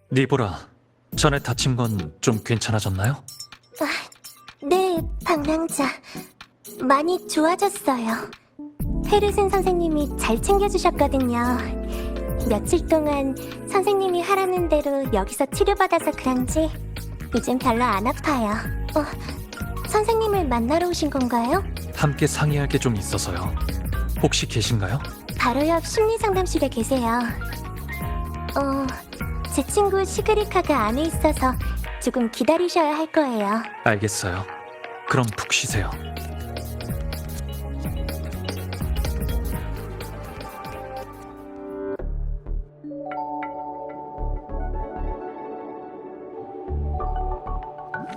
리보라, 전에 다친 건 좀 괜찮아졌나요? 네, 방랑자. 많이 좋아졌어요. 헤르슨 선생님이 잘 챙겨주셨거든요. 며칠 동안 선생님이 하라는 대로 여기서 치료받아서 그런지 이젠 별로 안 아파요. 선생님을 만나러 오신 건가요? 함께 상의할 게 좀 있어서요. 혹시 계신가요? 바로 옆 심리상담실에 계세요. 제 친구 시그리카가 안에 있어서 조금 기다리셔야 할 거예요. 알겠어요. 그럼 푹 쉬세요.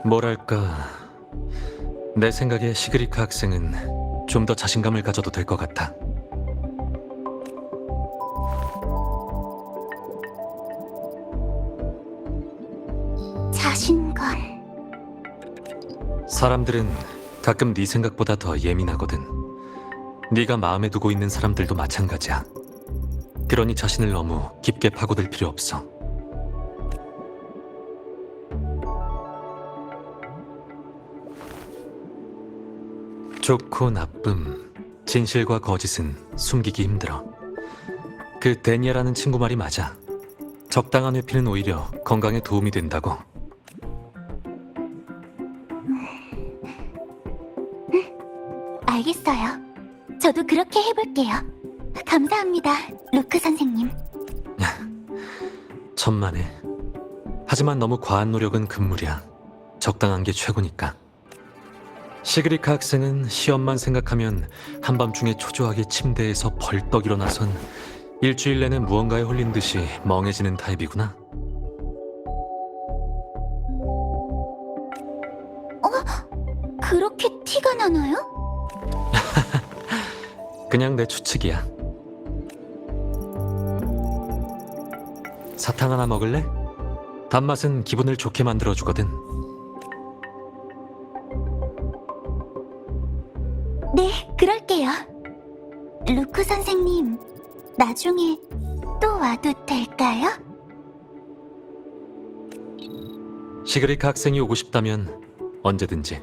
뭐랄까, 내 생각에 시그리카 학생은 좀 더 자신감을 가져도 될 것 같아. 자신감. 사람들은 가끔 네 생각보다 더 예민하거든. 네가 마음에 두고 있는 사람들도 마찬가지야. 그러니 자신을 너무 깊게 파고들 필요 없어. 좋고 나쁨, 진실과 거짓은 숨기기 힘들어. 그 데니아라는 친구 말이 맞아. 적당한 회피는 오히려 건강에 도움이 된다고. 알겠어요. 저도 그렇게 해볼게요. 감사합니다, 루크 선생님. 천만에. 하지만 너무 과한 노력은 금물이야. 적당한 게 최고니까. 시그리카 학생은 시험만 생각하면 한밤중에 초조하게 침대에서 벌떡 일어나선 일주일 내내 무언가에 홀린 듯이 멍해지는 타입이구나. 그렇게 티가 나나요? 그냥 내 추측이야. 사탕 하나 먹을래? 단맛은 기분을 좋게 만들어주거든. 네, 그럴게요. 루크 선생님, 나중에 또 와도 될까요? 시그리카 학생이 오고 싶다면 언제든지.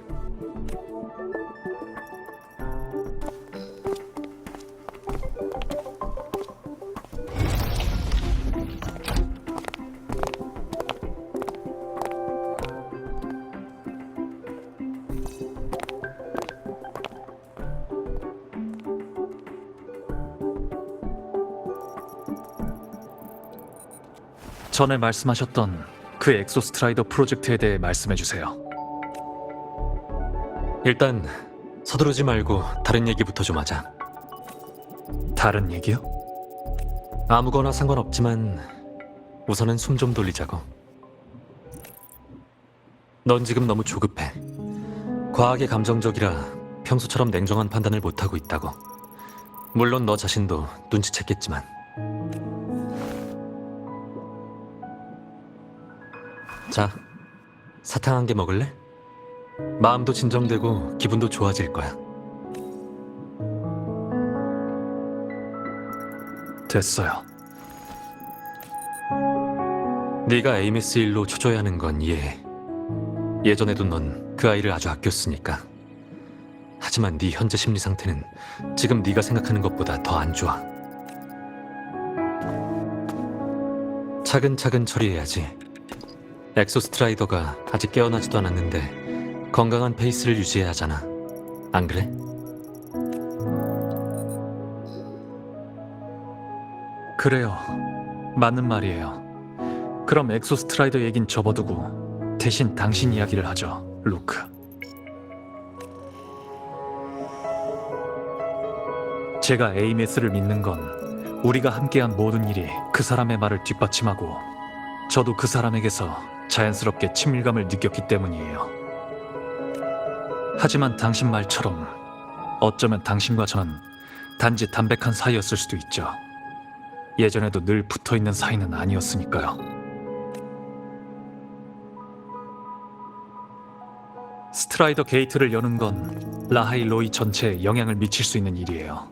전에 말씀하셨던 그 엑소스트라이더 프로젝트에 대해 말씀해 주세요. 일단 서두르지 말고 다른 얘기부터 좀 하자. 다른 얘기요? 아무거나 상관없지만 우선은 숨 좀 돌리자고. 넌 지금 너무 조급해. 과하게 감정적이라 평소처럼 냉정한 판단을 못하고 있다고. 물론 너 자신도 눈치챘겠지만. 자, 사탕 한 개 먹을래? 마음도 진정되고 기분도 좋아질 거야. 됐어요. 네가 에이메스 일로 초조해 하는 건 이해해. 예전에도 넌 그 아이를 아주 아꼈으니까. 하지만 네 현재 심리 상태는 지금 네가 생각하는 것보다 더 안 좋아. 차근차근 처리해야지. 엑소스트라이더가 아직 깨어나지도 않았는데 건강한 페이스를 유지해야 하잖아. 안 그래? 그래요. 맞는 말이에요. 그럼 엑소스트라이더 얘긴 접어두고 대신 당신 이야기를 하죠, 루크. 제가 에이메스를 믿는 건 우리가 함께한 모든 일이 그 사람의 말을 뒷받침하고 저도 그 사람에게서 자연스럽게 친밀감을 느꼈기 때문이에요. 하지만 당신 말처럼 어쩌면 당신과 저는 단지 담백한 사이였을 수도 있죠. 예전에도 늘 붙어있는 사이는 아니었으니까요. 스트라이더 게이트를 여는 건 라하이 로이 전체에 영향을 미칠 수 있는 일이에요.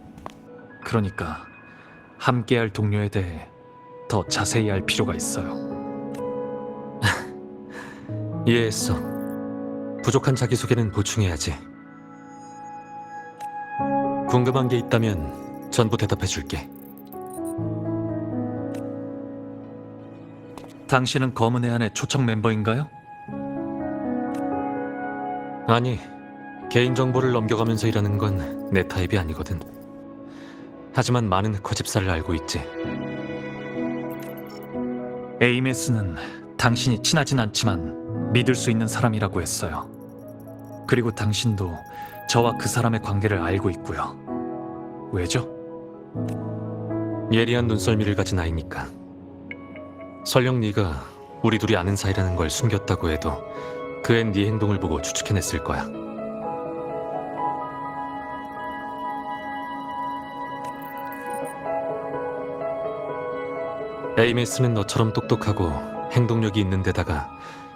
그러니까 함께할 동료에 대해 더 자세히 알 필요가 있어요. 이해했어. 부족한 자기소개는 보충해야지. 궁금한 게 있다면 전부 대답해줄게. 당신은 검은 해안의 초청 멤버인가요? 아니, 개인정보를 넘겨가면서 일하는 건 내 타입이 아니거든. 하지만 많은 거짓말을 알고 있지. 에이메스는 당신이 친하진 않지만 믿을 수 있는 사람이라고 했어요. 그리고 당신도 저와 그 사람의 관계를 알고 있고요. 왜죠? 예리한 눈썰미를 가진 아이니까. 설령 네가 우리 둘이 아는 사이라는 걸 숨겼다고 해도 그 앤 네 행동을 보고 추측해냈을 거야. 에이메스는 너처럼 똑똑하고 행동력이 있는 데다가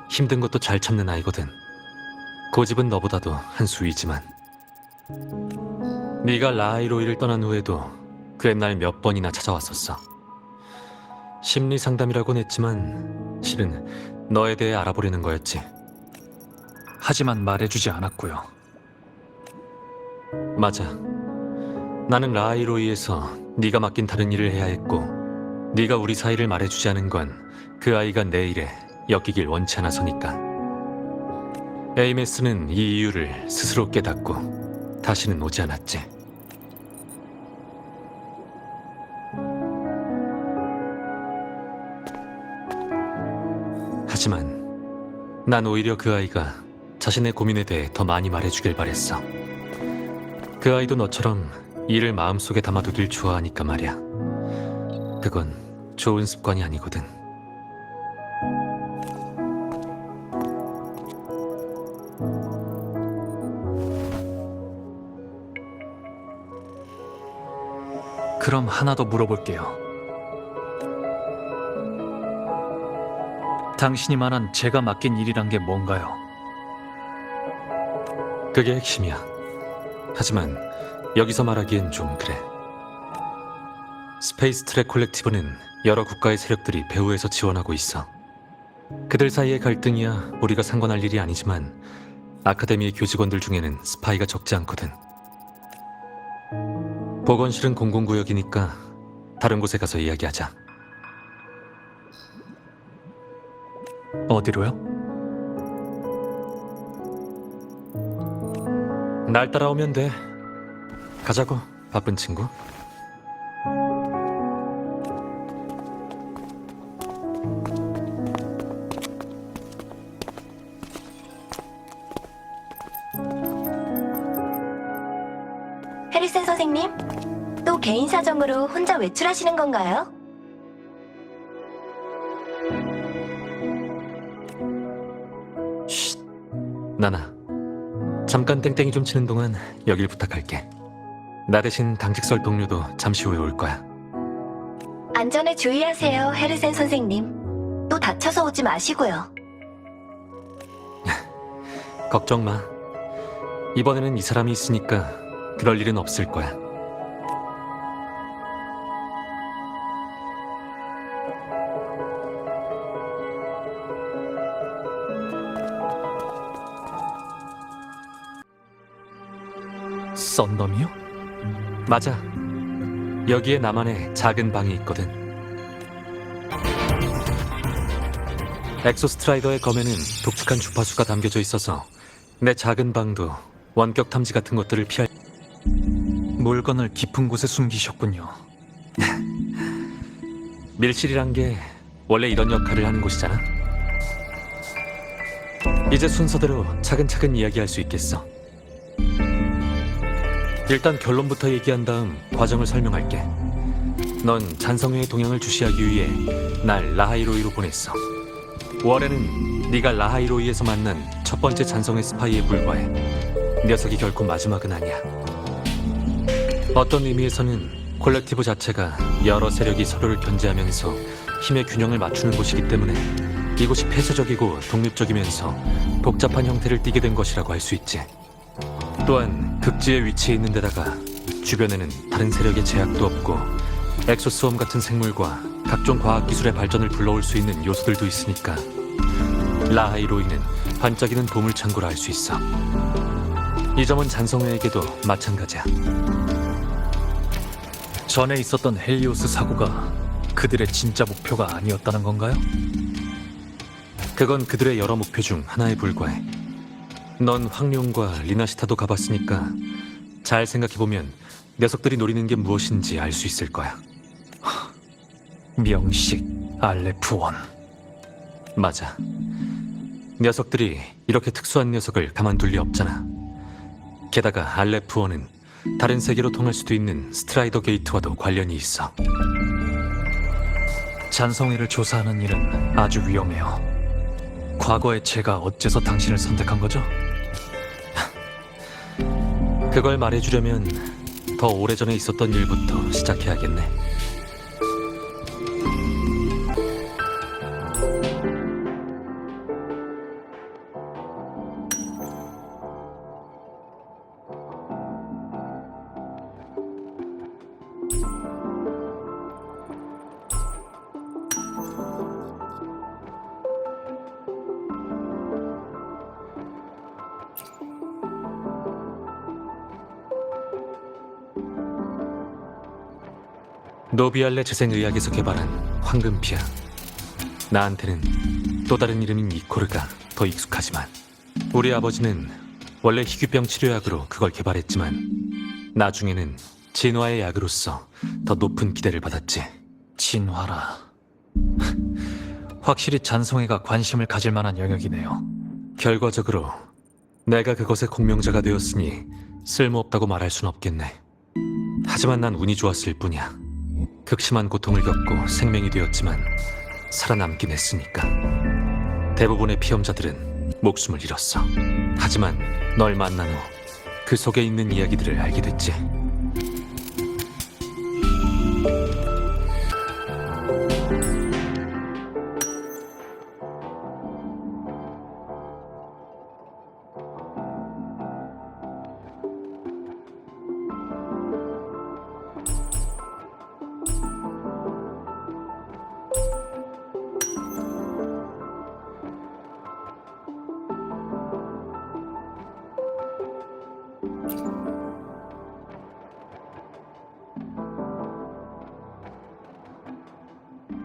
힘든 것도 잘 참는 아이거든. 고집은 너보다도 한 수 위지만. 네가 라하이로이를 떠난 후에도 그 옛날 몇 번이나 찾아왔었어. 심리 상담이라고는 했지만 실은 너에 대해 알아보려는 거였지. 하지만 말해주지 않았고요. 맞아. 나는 라하이로이에서 네가 맡긴 다른 일을 해야 했고 네가 우리 사이를 말해주지 않은 건 그 아이가 내 일에 엮이길 원치 않아서니까. 에이메스는 이 이유를 스스로 깨닫고 다시는 오지 않았지. 하지만 난 오히려 그 아이가 자신의 고민에 대해 더 많이 말해주길 바랬어. 그 아이도 너처럼 일을 마음속에 담아두길 좋아하니까 말이야. 그건 좋은 습관이 아니거든. 그럼 하나 더 물어볼게요. 당신이 말한 제가 맡긴 일이란 게 뭔가요? 그게 핵심이야. 하지만 여기서 말하기엔 좀 그래. 스페이스 트랙 콜렉티브는 여러 국가의 세력들이 배후에서 지원하고 있어. 그들 사이의 갈등이야 우리가 상관할 일이 아니지만 아카데미의 교직원들 중에는 스파이가 적지 않거든. 보건실은 공공구역이니까 다른 곳에 가서 이야기하자. 어디로요? 날 따라오면 돼. 가자고, 바쁜 친구. 해리슨 선생님, 또 개인 사정으로 혼자 외출하시는 건가요? 쉿. 나나. 잠깐 땡땡이 좀 치는 동안 여길 부탁할게. 나 대신 당직설 동료도 잠시 후에 올 거야. 안전에 주의하세요, 해리슨 선생님. 또 다쳐서 오지 마시고요. 걱정 마. 이번에는 이 사람이 있으니까 그럴 일은 없을 거야. 썬덤이요? 맞아. 여기에 나만의 작은 방이 있거든. 엑소스트라이더의 검에는 독특한 주파수가 담겨져 있어서 내 작은 방도 원격 탐지 같은 것들을 피할. 물건을 깊은 곳에 숨기셨군요. 밀실이란 게 원래 이런 역할을 하는 곳이잖아. 이제 순서대로 차근차근 이야기할 수 있겠어. 일단 결론부터 얘기한 다음 과정을 설명할게. 넌 잔성회의 동향을 주시하기 위해 날 라하이로이로 보냈어. 월에는 네가 라하이로이에서 만난 첫 번째 잔성회 스파이에 불과해. 녀석이 결코 마지막은 아니야. 어떤 의미에서는 콜렉티브 자체가 여러 세력이 서로를 견제하면서 힘의 균형을 맞추는 곳이기 때문에 이곳이 폐쇄적이고 독립적이면서 복잡한 형태를 띠게 된 것이라고 할 수 있지. 또한 극지에 위치해 있는 데다가 주변에는 다른 세력의 제약도 없고 엑소스웜 같은 생물과 각종 과학기술의 발전을 불러올 수 있는 요소들도 있으니까 라하이로이는 반짝이는 보물창고를 알 수 있어. 이 점은 잔성회에게도 마찬가지야. 전에 있었던 헬리오스 사고가 그들의 진짜 목표가 아니었다는 건가요? 그건 그들의 여러 목표 중 하나에 불과해. 넌 황룡과 리나시타도 가봤으니까 잘 생각해보면 녀석들이 노리는 게 무엇인지 알 수 있을 거야. 명식, 알레프원. 맞아. 녀석들이 이렇게 특수한 녀석을 가만둘 리 없잖아. 게다가 알레프원은 다른 세계로 통할 수도 있는 스트라이더 게이트와도 관련이 있어. 잔성회를 조사하는 일은 아주 위험해요. 과거에 제가 어째서 당신을 선택한 거죠? 그걸 말해주려면 더 오래전에 있었던 일부터 시작해야겠네. 노비알레 재생의학에서 개발한 황금피야. 나한테는 또 다른 이름인 이코르가 더 익숙하지만 우리 아버지는 원래 희귀병 치료약으로 그걸 개발했지만 나중에는 진화의 약으로서 더 높은 기대를 받았지. 진화라. 확실히 잔성회가 관심을 가질 만한 영역이네요. 결과적으로 내가 그것의 공명자가 되었으니 쓸모없다고 말할 순 없겠네. 하지만 난 운이 좋았을 뿐이야. 극심한 고통을 겪고 생명이 되었지만 살아남긴 했으니까. 대부분의 피험자들은 목숨을 잃었어. 하지만 널 만난 후 그 속에 있는 이야기들을 알게 됐지.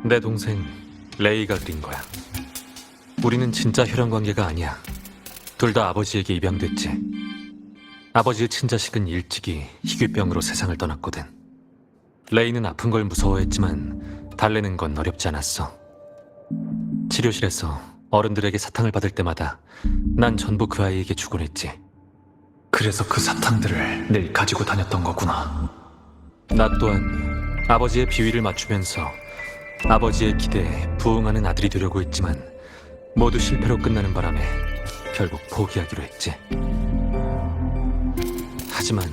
내 동생 레이가 그린 거야. 우리는 진짜 혈연 관계가 아니야. 둘 다 아버지에게 입양됐지. 아버지의 친자식은 일찍이 희귀병으로 세상을 떠났거든. 레이는 아픈 걸 무서워했지만 달래는 건 어렵지 않았어. 치료실에서 어른들에게 사탕을 받을 때마다 난 전부 그 아이에게 주곤 했지. 그래서 그 사탕들을 늘 가지고 다녔던 거구나. 나 또한 아버지의 비위를 맞추면서 아버지의 기대에 부응하는 아들이 되려고 했지만 모두 실패로 끝나는 바람에 결국 포기하기로 했지. 하지만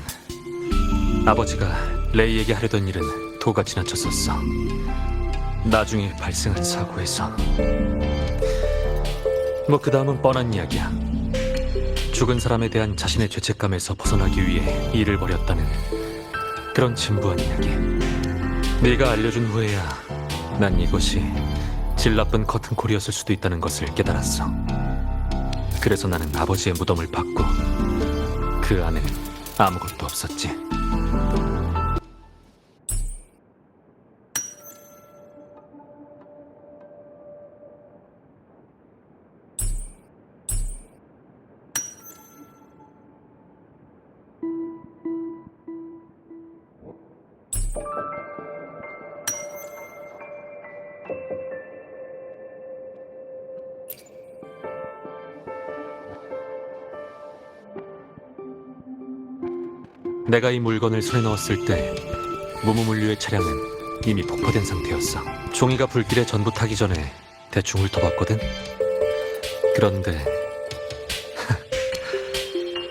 아버지가 레이에게 하려던 일은 도가 지나쳤었어. 나중에 발생한 사고에서. 뭐 그 다음은 뻔한 이야기야. 죽은 사람에 대한 자신의 죄책감에서 벗어나기 위해 일을 벌였다는 그런 진부한 이야기. 네가 알려준 후에야 난 이것이 질 나쁜 커튼콜이었을 수도 있다는 것을 깨달았어. 그래서 나는 아버지의 무덤을 받고 그 안에는 아무것도 없었지. 내가 이 물건을 손에 넣었을 때 무무물류의 차량은 이미 폭파된 상태였어. 종이가 불길에 전부 타기 전에 대충 훑어봤거든. 그런데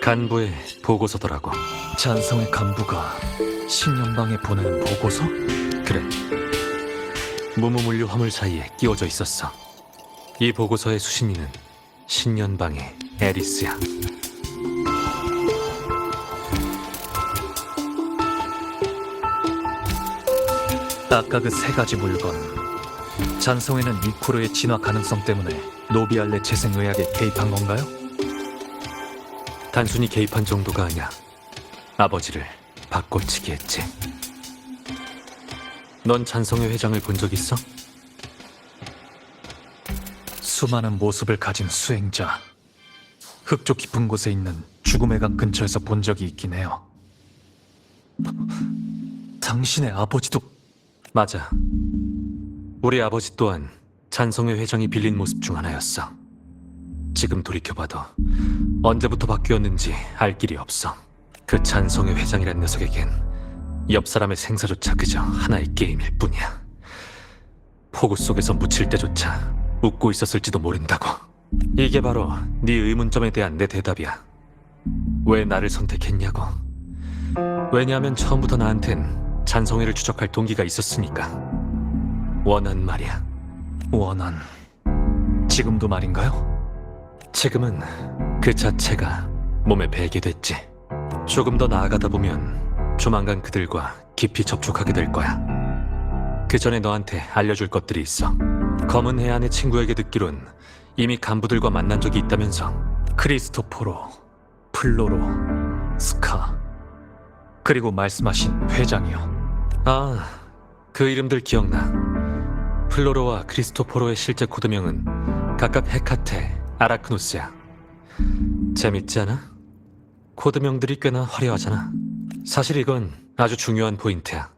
간부의 보고서더라고. 잔성회 간부가 신년방에 보내는 보고서? 그래. 무무물류 화물 사이에 끼워져 있었어. 이 보고서의 수신인은 신년방의 에리스야. 아까 그 세 가지 물건, 잔성회는 이코르의 진화 가능성 때문에 노비알레 재생의학에 개입한 건가요? 단순히 개입한 정도가 아니야. 아버지를 바꿔치기 했지. 넌 잔성회 회장을 본 적 있어? 수많은 모습을 가진 수행자. 흙쪽 깊은 곳에 있는 죽음의 강 근처에서 본 적이 있긴 해요. 당신의 아버지도 맞아. 우리 아버지 또한 잔성회 회장이 빌린 모습 중 하나였어. 지금 돌이켜봐도 언제부터 바뀌었는지 알 길이 없어. 그 잔성회 회장이란 녀석에겐 옆 사람의 생사조차 그저 하나의 게임일 뿐이야. 폭우 속에서 묻힐 때조차 웃고 있었을지도 모른다고. 이게 바로 네 의문점에 대한 내 대답이야. 왜 나를 선택했냐고. 왜냐하면 처음부터 나한텐 잔성회를 추적할 동기가 있었으니까. 원한 말이야. 원한. 지금도 말인가요? 지금은 그 자체가 몸에 배게 됐지. 조금 더 나아가다 보면 조만간 그들과 깊이 접촉하게 될 거야. 그 전에 너한테 알려줄 것들이 있어. 검은 해안의 친구에게 듣기론 이미 간부들과 만난 적이 있다면서. 크리스토포로, 플로로, 스카, 그리고 말씀하신 회장이요. 아, 그 이름들 기억나. 플로로와 크리스토포로의 실제 코드명은 각각 헤카테, 아라크노스야. 재밌지 않아? 코드명들이 꽤나 화려하잖아. 사실 이건 아주 중요한 포인트야.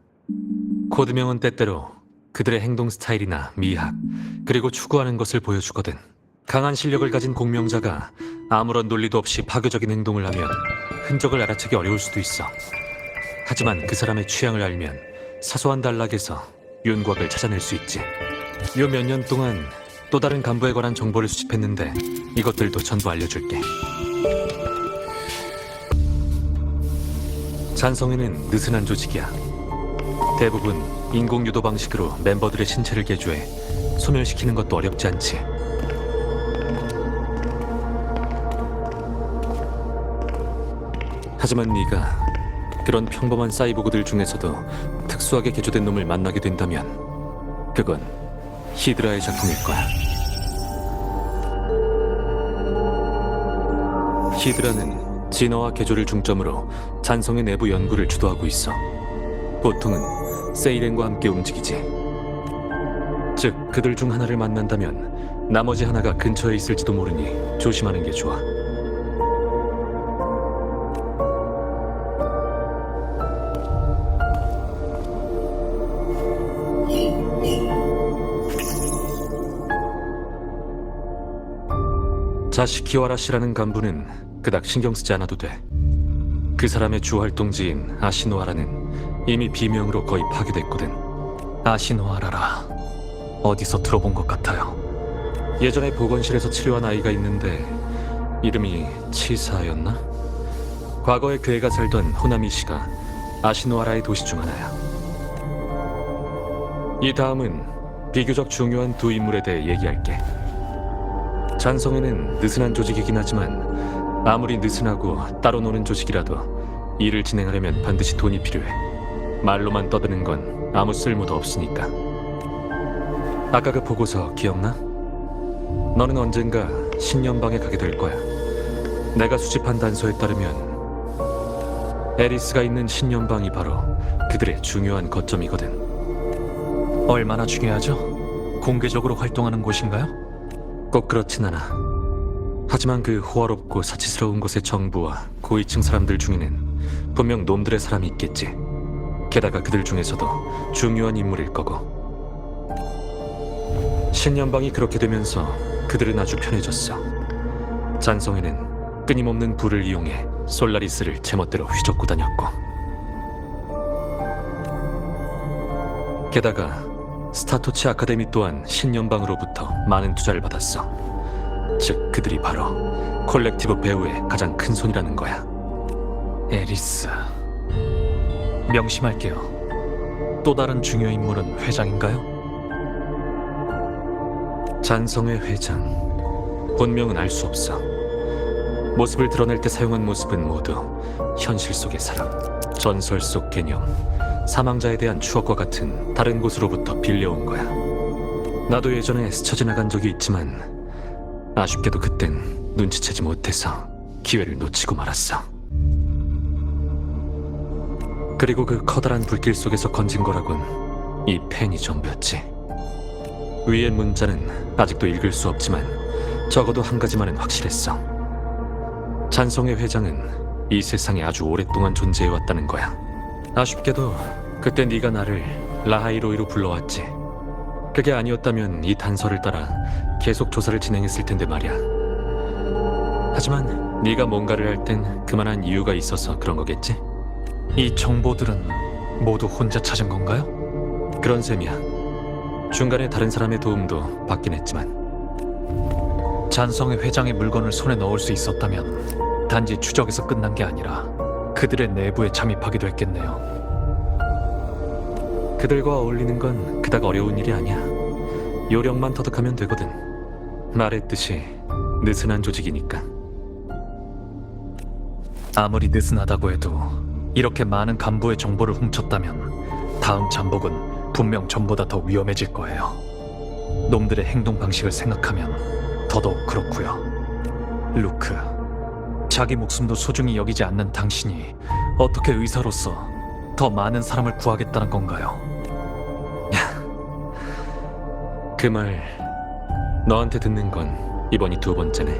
코드명은 때때로 그들의 행동 스타일이나 미학, 그리고 추구하는 것을 보여주거든. 강한 실력을 가진 공명자가 아무런 논리도 없이 파괴적인 행동을 하면 흔적을 알아채기 어려울 수도 있어. 하지만 그 사람의 취향을 알면 사소한 단락에서 윤곽을 찾아낼 수 있지. 요 몇 년 동안 또 다른 간부에 관한 정보를 수집했는데 이것들도 전부 알려줄게. 잔성회는 느슨한 조직이야. 대부분 인공유도 방식으로 멤버들의 신체를 개조해 소멸시키는 것도 어렵지 않지. 하지만 네가 그런 평범한 사이보그들 중에서도 특수하게 개조된 놈을 만나게 된다면 그건 히드라의 작품일 거야. 히드라는 진화와 개조를 중점으로 잔성의 내부 연구를 주도하고 있어. 보통은 세이렌과 함께 움직이지. 즉, 그들 중 하나를 만난다면 나머지 하나가 근처에 있을지도 모르니 조심하는 게 좋아. 자시키와라 씨라는 간부는 그닥 신경 쓰지 않아도 돼. 그 사람의 주 활동지인 아시노하라는 이미 비명으로 거의 파괴됐거든. 아시노하라라. 어디서 들어본 것 같아요. 예전에 보건실에서 치료한 아이가 있는데 이름이 치사였나? 과거에 그 애가 살던 호나미시가 아시노하라의 도시 중 하나야. 이 다음은 비교적 중요한 두 인물에 대해 얘기할게. 잔성회는 느슨한 조직이긴 하지만 아무리 느슨하고 따로 노는 조직이라도 일을 진행하려면 반드시 돈이 필요해. 말로만 떠드는 건 아무 쓸모도 없으니까. 아까 그 보고서 기억나? 너는 언젠가 신년방에 가게 될 거야. 내가 수집한 단서에 따르면 에리스가 있는 신년방이 바로 그들의 중요한 거점이거든. 얼마나 중요하죠? 공개적으로 활동하는 곳인가요? 꼭 그렇진 않아. 하지만 그 호화롭고 사치스러운 곳의 정부와 고위층 사람들 중에는 분명 놈들의 사람이 있겠지. 게다가 그들 중에서도 중요한 인물일 거고. 신년방이 그렇게 되면서 그들은 아주 편해졌어. 잔성회는 끊임없는 불을 이용해 솔라리스를 제멋대로 휘젓고 다녔고, 게다가 스타토치 아카데미 또한 신년방으로부터 많은 투자를 받았어. 즉, 그들이 바로 콜렉티브 배우의 가장 큰 손이라는 거야. 에리스. 명심할게요. 또 다른 중요 인물은 회장인가요? 잔성회 회장. 본명은 알 수 없어. 모습을 드러낼 때 사용한 모습은 모두 현실 속의 사람, 전설 속 개념, 사망자에 대한 추억과 같은 다른 곳으로부터 빌려온 거야. 나도 예전에 스쳐 지나간 적이 있지만 아쉽게도 그땐 눈치채지 못해서 기회를 놓치고 말았어. 그리고 그 커다란 불길 속에서 건진 거라곤 이 펜이 전부였지. 위의 문자는 아직도 읽을 수 없지만 적어도 한 가지만은 확실했어. 찬성회 회장은 이 세상에 아주 오랫동안 존재해왔다는 거야. 아쉽게도 그때 네가 나를 라하이로이로 불러왔지. 그게 아니었다면 이 단서를 따라 계속 조사를 진행했을 텐데 말이야. 하지만 네가 뭔가를 할 땐 그만한 이유가 있어서 그런 거겠지? 이 정보들은 모두 혼자 찾은 건가요? 그런 셈이야. 중간에 다른 사람의 도움도 받긴 했지만. 잔성의 회장의 물건을 손에 넣을 수 있었다면 단지 추적에서 끝난 게 아니라 그들의 내부에 잠입하기도 했겠네요. 그들과 어울리는 건 그닥 어려운 일이 아니야. 요령만 터득하면 되거든. 말했듯이 느슨한 조직이니까. 아무리 느슨하다고 해도 이렇게 많은 간부의 정보를 훔쳤다면 다음 잠복은 분명 전보다 더 위험해질 거예요. 놈들의 행동 방식을 생각하면 더더욱 그렇고요. 루크, 자기 목숨도 소중히 여기지 않는 당신이 어떻게 의사로서 더 많은 사람을 구하겠다는 건가요? 그 말 너한테 듣는 건 이번이 두 번째네.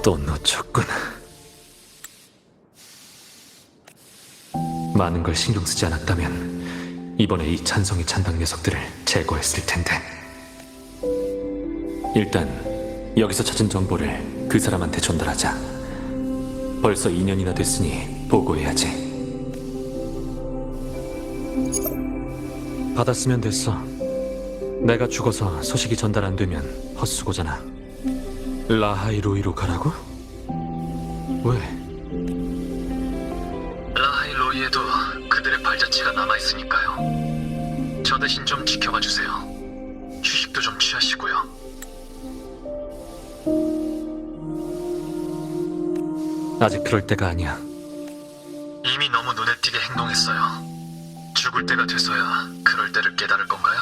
또 놓쳤군. 많은 걸 신경 쓰지 않았다면 이번에 이 찬성이 찬당 녀석들을 제거했을 텐데. 일단 여기서 찾은 정보를 그 사람한테 전달하자. 벌써 2년이나 됐으니 보고해야지. 받았으면 됐어. 내가 죽어서 소식이 전달 안 되면 헛수고잖아. 라하이로이로 가라고? 왜? 라하이로이에도 그들의 발자취가 남아있으니까요. 저 대신 좀 지켜봐 주세요. 휴식도 좀 취하시고요. 아직 그럴 때가 아니야. 이미 너무 눈에 띄게 행동했어요. 죽을 때가 돼서야 그럴 때를 깨달을 건가요?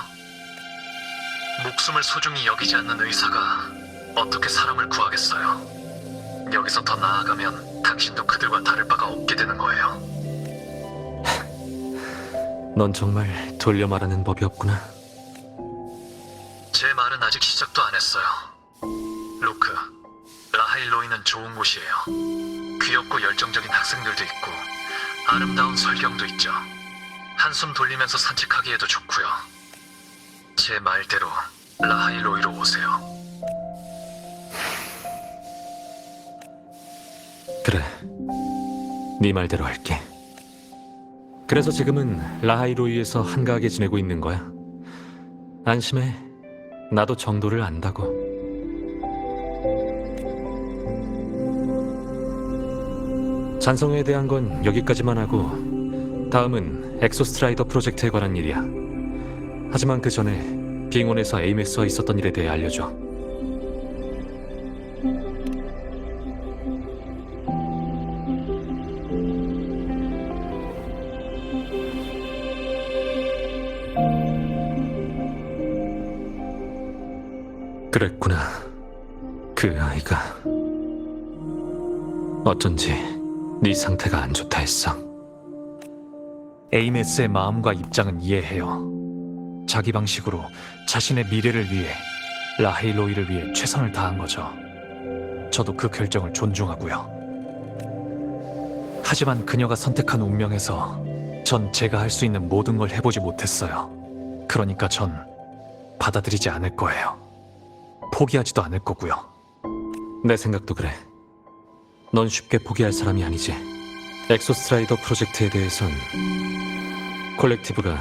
목숨을 소중히 여기지 않는 의사가 어떻게 사람을 구하겠어요? 여기서 더 나아가면 당신도 그들과 다를 바가 없게 되는 거예요. 넌 정말 돌려 말하는 법이 없구나. 제 말은 아직 시작도 안 했어요. 루크, 라하일로이는 좋은 곳이에요. 귀엽고 열정적인 학생들도 있고 아름다운 설경도 있죠. 한숨 돌리면서 산책하기에도 좋고요. 제 말대로 라하일로이로 오세요. 그래, 네 말대로 할게. 그래서 지금은 라하이로이에서 한가하게 지내고 있는 거야. 안심해, 나도 정도를 안다고. 잔성회에 대한 건 여기까지만 하고 다음은 엑소스트라이더 프로젝트에 관한 일이야. 하지만 그 전에 빙원에서 에이메스와 있었던 일에 대해 알려줘. 그랬구나. 그 아이가 어쩐지 네 상태가 안 좋다 했어. 에이메스의 마음과 입장은 이해해요. 자기 방식으로 자신의 미래를 위해 라하일로이를 위해 최선을 다한 거죠. 저도 그 결정을 존중하고요. 하지만 그녀가 선택한 운명에서 전 제가 할 수 있는 모든 걸 해보지 못했어요. 그러니까 전 받아들이지 않을 거예요. 포기하지도 않을 거고요. 내 생각도 그래. 넌 쉽게 포기할 사람이 아니지. 엑소스트라이더 프로젝트에 대해선 콜렉티브가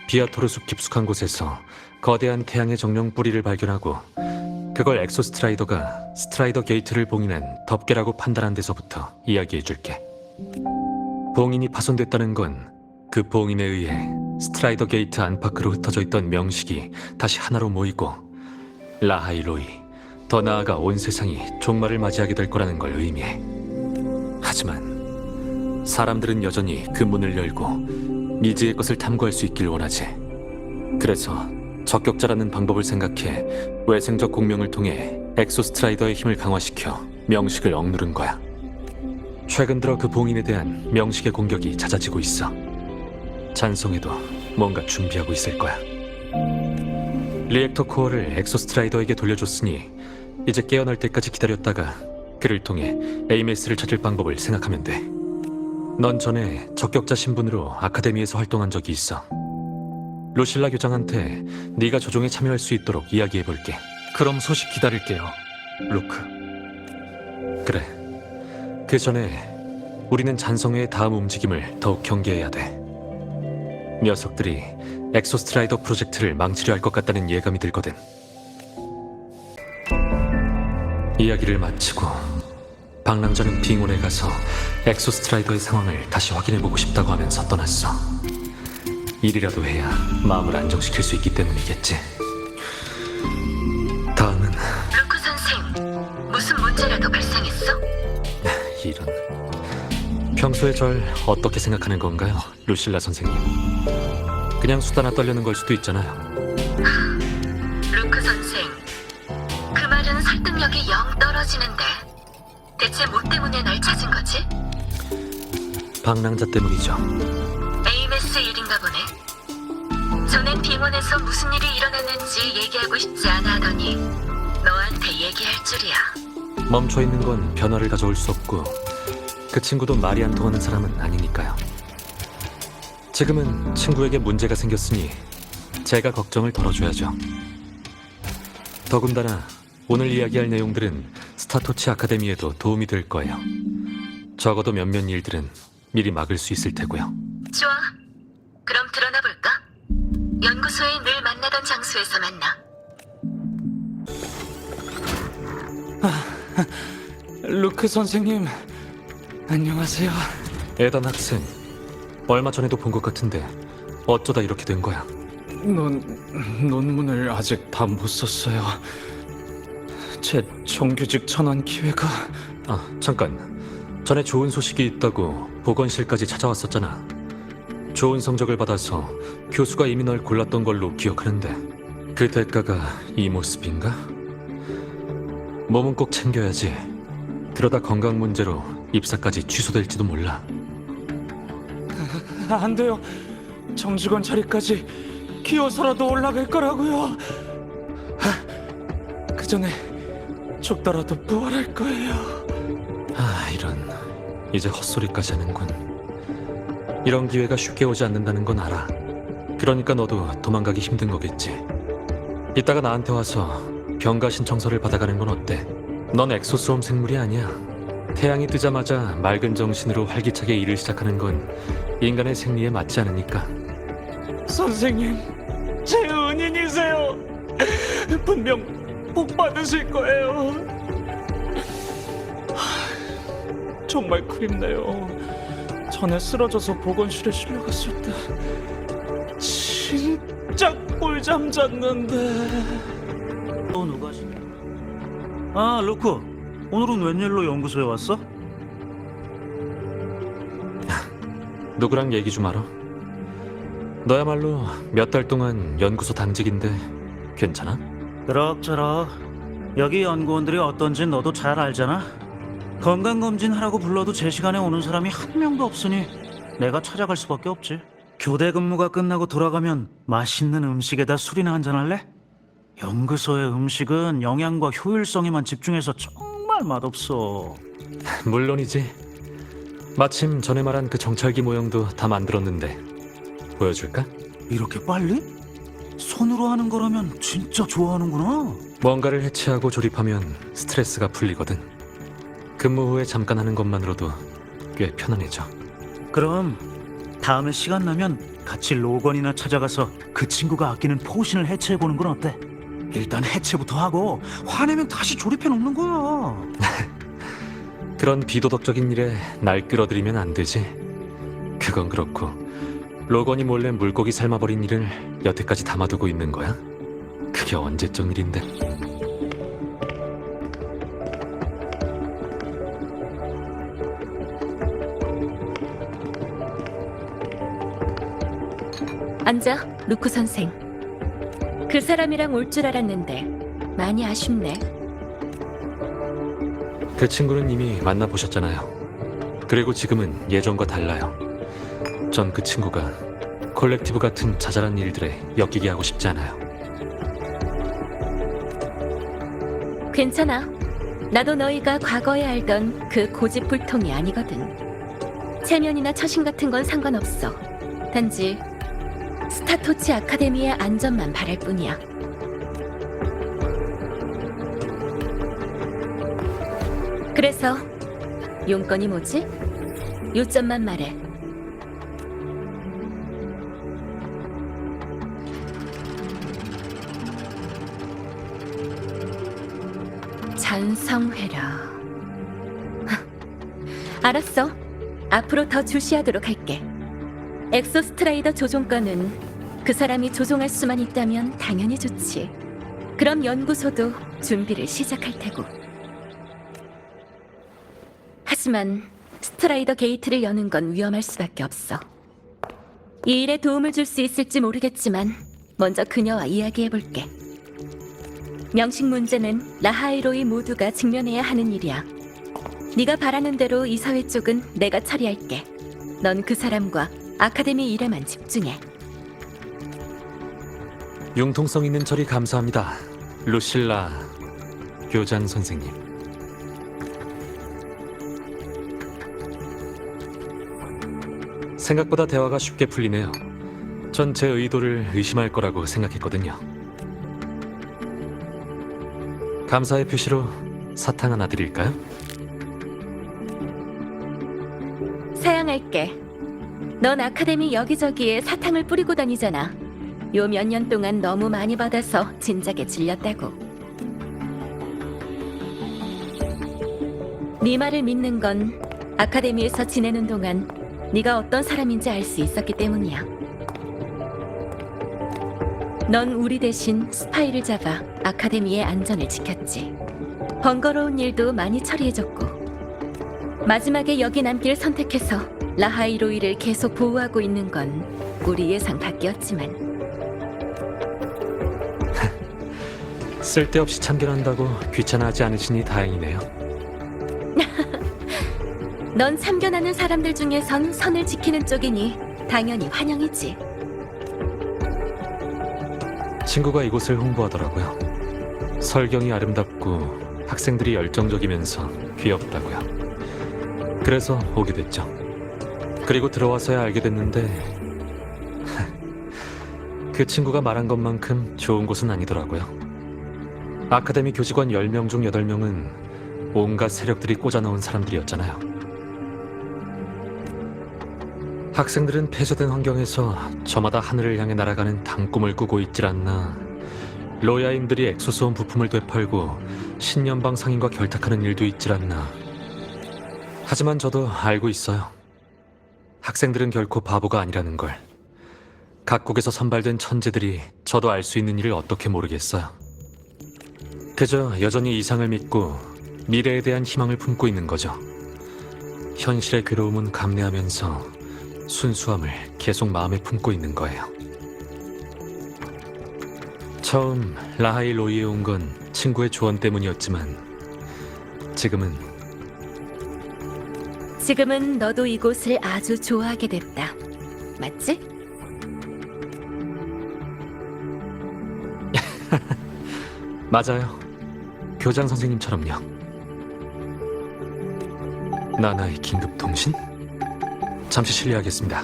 비아토르 숲 깊숙한 곳에서 거대한 태양의 정령 뿌리를 발견하고 그걸 엑소스트라이더가 스트라이더 게이트를 봉인한 덮개라고 판단한 데서부터 이야기해줄게. 봉인이 파손됐다는 건 그 봉인에 의해 스트라이더 게이트 안팎으로 흩어져 있던 명식이 다시 하나로 모이고 라하이로이, 더 나아가 온 세상이 종말을 맞이하게 될 거라는 걸 의미해. 하지만 사람들은 여전히 그 문을 열고 미지의 것을 탐구할 수 있길 원하지. 그래서 적격자라는 방법을 생각해 외생적 공명을 통해 엑소스트라이더의 힘을 강화시켜 명식을 억누른 거야. 최근 들어 그 봉인에 대한 명식의 공격이 잦아지고 있어. 잔성에도 뭔가 준비하고 있을 거야. 리액터 코어를 엑소스트라이더에게 돌려줬으니 이제 깨어날 때까지 기다렸다가 그를 통해 에이메스를 찾을 방법을 생각하면 돼. 넌 전에 적격자 신분으로 아카데미에서 활동한 적이 있어. 루실라 교장한테 네가 조종에 참여할 수 있도록 이야기해볼게. 그럼 소식 기다릴게요, 루크. 그래. 그 전에 우리는 잔성회의 다음 움직임을 더욱 경계해야 돼. 녀석들이 엑소스트라이더 프로젝트를 망치려 할 것 같다는 예감이 들거든. 이야기를 마치고 방랑자는 빙원에 가서 엑소스트라이더의 상황을 다시 확인해보고 싶다고 하면서 떠났어. 일이라도 해야 마음을 안정시킬 수 있기 때문이겠지. 다음은 루크 선생, 무슨 문제라도 발생했어? 이런. 평소에 절 어떻게 생각하는 건가요, 루실라 선생님? 그냥 수다나 떨려는 걸 수도 있잖아요. 루크 선생, 그 말은 설득력이 영 떨어지는데 대체 뭐 때문에 날 찾은 거지? 방랑자 때문이죠. 에이메스 일인가 보네. 전엔 빙원에서 무슨 일이 일어났는지 얘기하고 싶지 않아 하더니 너한테 얘기할 줄이야. 멈춰있는 건 변화를 가져올 수 없고 그 친구도 말이 안 통하는 사람은 아니니까요. 지금은 친구에게 문제가 생겼으니 제가 걱정을 덜어줘야죠. 더군다나 오늘 이야기할 내용들은 스타토치 아카데미에도 도움이 될 거예요. 적어도 몇몇 일들은 미리 막을 수 있을 테고요. 좋아. 그럼 드러나 볼까? 연구소에 늘 만나던 장소에서 만나. 루크 선생님, 안녕하세요. 에단 학생, 얼마 전에도 본 것 같은데 어쩌다 이렇게 된 거야? 논문을 아직 다 못 썼어요. 제 정규직 전환 기회가... 아, 잠깐. 전에 좋은 소식이 있다고 보건실까지 찾아왔었잖아. 좋은 성적을 받아서 교수가 이미 널 골랐던 걸로 기억하는데 그 대가가 이 모습인가? 몸은 꼭 챙겨야지. 그러다 건강 문제로 입사까지 취소될지도 몰라. 안 돼요. 정직원 자리까지 기어서라도 올라갈 거라고요. 그 전에 죽더라도 부활할 거예요. 아, 이런. 이제 헛소리까지 하는군. 이런 기회가 쉽게 오지 않는다는 건 알아. 그러니까 너도 도망가기 힘든 거겠지. 이따가 나한테 와서 병가 신청서를 받아가는 건 어때? 넌 엑소스홈 생물이 아니야. 태양이 뜨자마자 맑은 정신으로 활기차게 일을 시작하는 건 인간의 생리에 맞지 않으니까. 선생님, 제 은인이세요. 분명 복 받으실 거예요. 정말 그립네요. 전에 쓰러져서 보건실에 실려갔을 때 진짜 꿀잠 잤는데. 또 누가 시... 아, 루크. 오늘은 웬일로 연구소에 왔어? 누구랑 얘기 좀 하러? 너야말로 몇 달 동안 연구소 당직인데 괜찮아? 그럭저럭. 여기 연구원들이 어떤진 너도 잘 알잖아. 건강검진 하라고 불러도 제 시간에 오는 사람이 한 명도 없으니 내가 찾아갈 수밖에 없지. 교대 근무가 끝나고 돌아가면 맛있는 음식에다 술이나 한잔 할래? 연구소의 음식은 영양과 효율성에만 집중해서 정말 맛없어. 물론이지. 마침 전에 말한 그 정찰기 모형도 다 만들었는데 보여줄까? 이렇게 빨리? 손으로 하는 거라면 진짜 좋아하는구나. 뭔가를 해체하고 조립하면 스트레스가 풀리거든. 근무 후에 잠깐 하는 것만으로도 꽤 편안해져. 그럼 다음에 시간 나면 같이 로건이나 찾아가서 그 친구가 아끼는 포신을 해체해보는 건 어때? 일단 해체부터 하고 화내면 다시 조립해 놓는 거야. 그런 비도덕적인 일에 날 끌어들이면 안 되지. 그건 그렇고 로건이 몰래 물고기 삶아버린 일을 여태까지 담아두고 있는 거야? 그게 언제적 일인데. 앉아, 루크 선생. 그 사람이랑 올 줄 알았는데 많이 아쉽네. 그 친구는 이미 만나보셨잖아요. 그리고 지금은 예전과 달라요. 전 그 친구가 콜렉티브 같은 자잘한 일들에 엮이게 하고 싶지 않아요. 괜찮아. 나도 너희가 과거에 알던 그 고집불통이 아니거든. 체면이나 처신 같은 건 상관없어. 단지 스타토치 아카데미의 안전만 바랄 뿐이야. 그래서 용건이 뭐지? 요점만 말해. 찬성해라. 알았어. 앞으로 더 주시하도록 할게. 엑소스트라이더 조종관은 그 사람이 조종할 수만 있다면 당연히 좋지. 그럼 연구소도 준비를 시작할 테고. 하지만 스트라이더 게이트를 여는 건 위험할 수밖에 없어. 이 일에 도움을 줄 수 있을지 모르겠지만 먼저 그녀와 이야기해볼게. 명식 문제는 라하이로이 모두가 직면해야 하는 일이야. 네가 바라는 대로 이사회 쪽은 내가 처리할게. 넌 그 사람과 아카데미 일에만 집중해. 융통성 있는 처리 감사합니다. 루실라 교장 선생님. 생각보다 대화가 쉽게 풀리네요. 전 제 의도를 의심할 거라고 생각했거든요. 감사의 표시로 사탕 하나 드릴까요? 사양할게. 넌 아카데미 여기저기에 사탕을 뿌리고 다니잖아. 요 몇 년 동안 너무 많이 받아서 진작에 질렸다고. 네 말을 믿는 건 아카데미에서 지내는 동안 네가 어떤 사람인지 알 수 있었기 때문이야. 넌 우리 대신 스파이를 잡아 아카데미의 안전을 지켰지. 번거로운 일도 많이 처리해줬고, 마지막에 여기 남길 선택해서 라하이로이를 계속 보호하고 있는 건 우리 예상 밖이었지만. 쓸데없이 참견한다고 귀찮아하지 않으시니 다행이네요. 넌 참견하는 사람들 중에선 선을 지키는 쪽이니 당연히 환영이지. 친구가 이곳을 홍보하더라고요. 설경이 아름답고 학생들이 열정적이면서 귀엽다고요. 그래서 오게 됐죠. 그리고 들어와서야 알게 됐는데 그 친구가 말한 것만큼 좋은 곳은 아니더라고요. 아카데미 교직원 10명 중 8명은 온갖 세력들이 꽂아넣은 사람들이었잖아요. 학생들은 폐쇄된 환경에서 저마다 하늘을 향해 날아가는 당꿈을 꾸고 있질 않나. 로야임들이 엑소소원 부품을 되팔고 신연방 상인과 결탁하는 일도 있질 않나. 하지만 저도 알고 있어요. 학생들은 결코 바보가 아니라는 걸. 각국에서 선발된 천재들이 저도 알 수 있는 일을 어떻게 모르겠어요. 그저 여전히 이상을 믿고 미래에 대한 희망을 품고 있는 거죠. 현실의 괴로움은 감내하면서 순수함을 계속 마음에 품고 있는 거예요. 처음 라하이로이에 온 건 친구의 조언 때문이었지만 지금은 너도 이곳을 아주 좋아하게 됐다. 맞지? 맞아요. 교장 선생님처럼요. 나나의 긴급통신? 잠시 실례하겠습니다.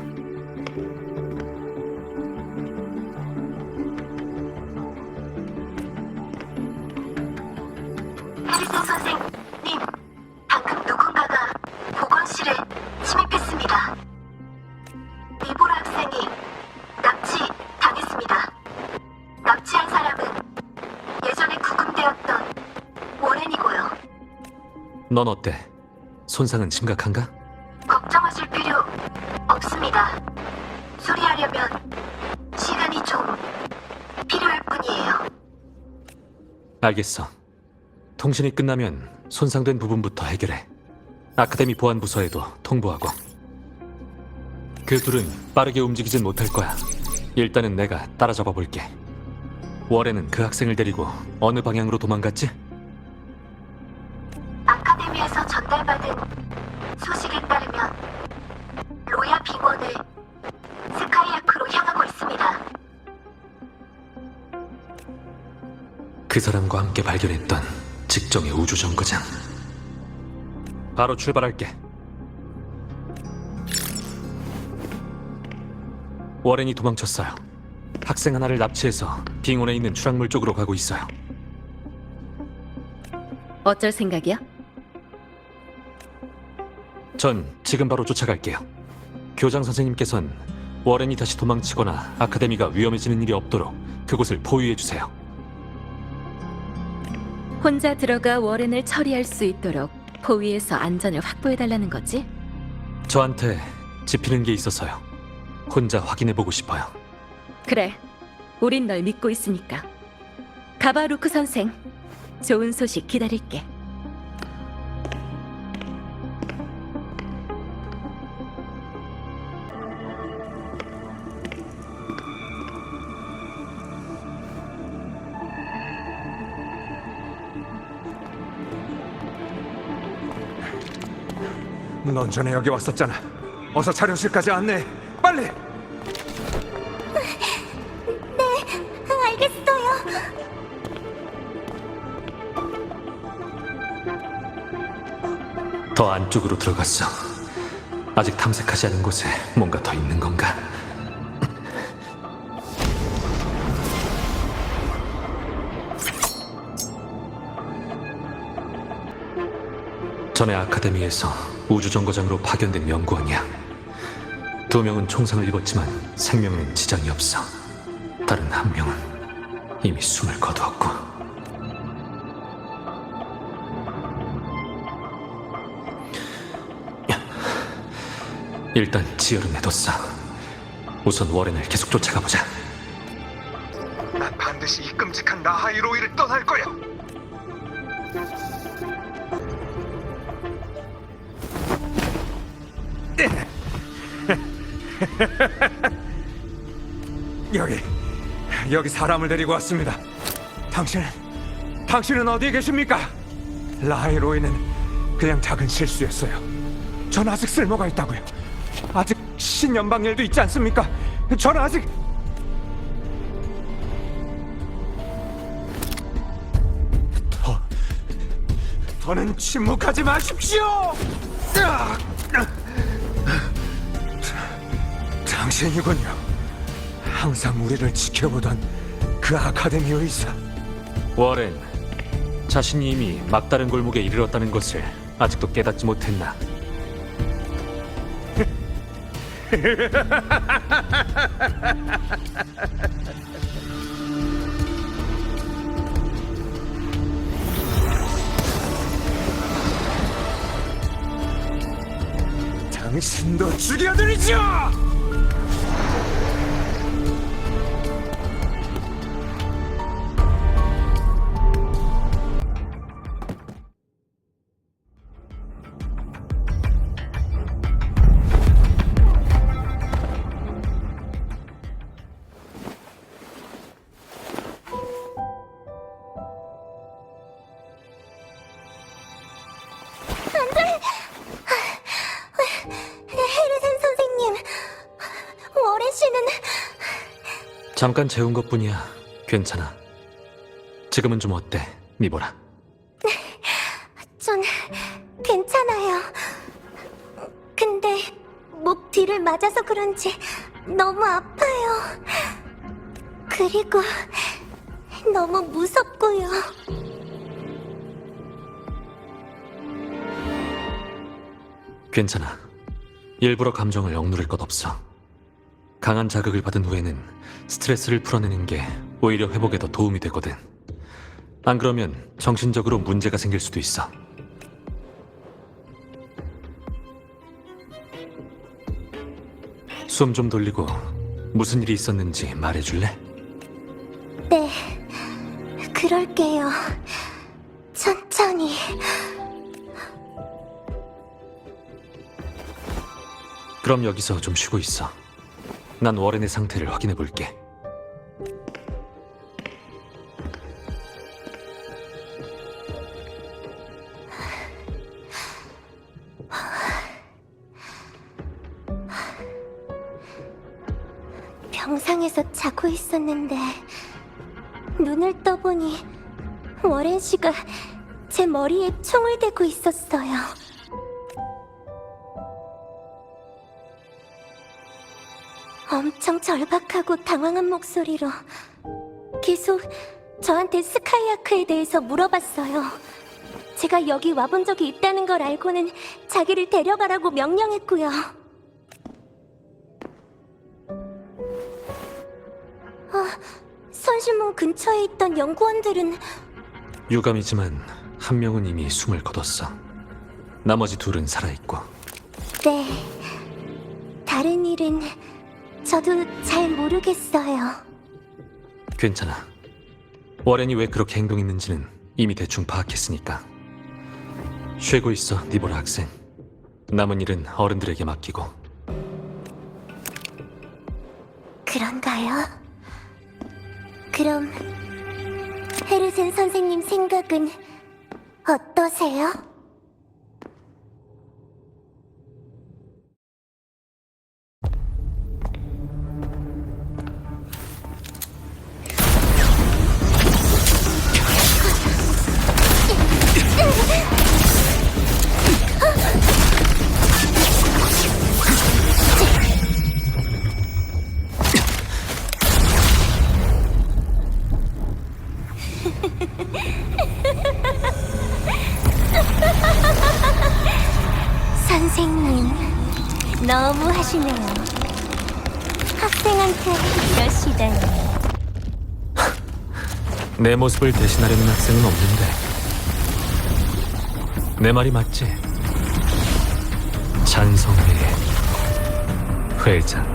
해리슨 선생님, 방금 누군가가 보건실에 침입했습니다. 리보라 학생이 납치당했습니다. 납치한 사람은 예전에 구금되었던 오렌이고요. 넌 어때? 손상은 심각한가? 걱정하실 필요 없습니다. 수리하려면 시간이 좀 필요할 뿐이에요. 알겠어. 통신이 끝나면 손상된 부분부터 해결해. 아카데미 보안부서에도 통보하고. 그 둘은 빠르게 움직이진 못할 거야. 일단은 내가 따라잡아 볼게. 워렌은 그 학생을 데리고 어느 방향으로 도망갔지? 아카데미에서 전달받은 소식에 따르면 로야 빙원을 스카이아크로 향하고 있습니다. 그 사람과 함께 발견했던 직정의 우주정거장. 바로 출발할게. 워렌이 도망쳤어요. 학생 하나를 납치해서 빙원에 있는 추락물 쪽으로 가고 있어요. 어쩔 생각이야? 전 지금 바로 쫓아갈게요. 교장 선생님께선 워렌이 다시 도망치거나 아카데미가 위험해지는 일이 없도록 그곳을 포위해 주세요. 혼자 들어가 워렌을 처리할 수 있도록 포위에서 안전을 확보해달라는 거지? 저한테 짚히는 게 있어서요. 혼자 확인해보고 싶어요. 그래, 우린 널 믿고 있으니까. 가바루크 선생, 좋은 소식 기다릴게. 넌 전에 여기 왔었잖아. 어서 자료실까지 안내해. 빨리! 알겠어요. 더 안쪽으로 들어갔어. 아직 탐색하지 않은 곳에 뭔가 더 있는 건가? 전에 아카데미에서 우주정거장으로 파견된 연구원이야. 2명은 총상을 입었지만 생명에는 지장이 없어. 다른 1명은 이미 숨을 거두었고. 일단 지혈은 내뒀어. 우선 워렌을 계속 쫓아가보자. 난 반드시 이 끔찍한 나하이로이를 떠날 거야. 여기 사람을 데리고 왔습니다. 당신은 어디에 계십니까? 라하이로이는 그냥 작은 실수였어요. 전 아직 쓸모가 있다고요. 아직 신연방일도 있지 않습니까? 전 아직... 더는 침묵하지 마십시오! 당신이군요. 항상 우리를 지켜보던 그 아카데미 의사. 워렌, 자신이 이미 막다른 골목에 이르렀다는 것을 아직도 깨닫지 못했나? 당신도 죽여드리죠! 헤르센 선생님, 워렌 씨는 잠깐 재운 것뿐이야. 괜찮아. 지금은 좀 어때, 미보라? 전 괜찮아요. 근데 목 뒤를 맞아서 그런지 너무 아파요. 그리고 너무 무섭고요. 괜찮아. 일부러 감정을 억누를 것 없어. 강한 자극을 받은 후에는 스트레스를 풀어내는 게 오히려 회복에 더 도움이 되거든. 안 그러면 정신적으로 문제가 생길 수도 있어. 숨 좀 돌리고 무슨 일이 있었는지 말해줄래? 네, 그럴게요. 천천히. 그럼 여기서 좀 쉬고 있어. 난 워렌의 상태를 확인해 볼게. 병상에서 자고 있었는데 눈을 떠보니 워렌 씨가 제 머리에 총을 대고 있었어요. 엄청 절박하고 당황한 목소리로 계속 저한테 스카이아크에 대해서 물어봤어요. 제가 여기 와본 적이 있다는 걸 알고는 자기를 데려가라고 명령했고요. 선실문 근처에 있던 연구원들은 유감이지만 한 명은 이미 숨을 거뒀어. 나머지 둘은 살아있고. 네, 다른 일은 저도 잘 모르겠어요. 괜찮아. 워렌이 왜 그렇게 행동했는지는 이미 대충 파악했으니까. 쉬고 있어, 니보라 학생. 남은 일은 어른들에게 맡기고. 그런가요? 그럼 헤르센 선생님 생각은 어떠세요? 선생님, 너무 하시네요. 학생한테 이러시다니. 내 모습을 대신하려는 학생은 없는데. 내 말이 맞지? 찬성회의 회장.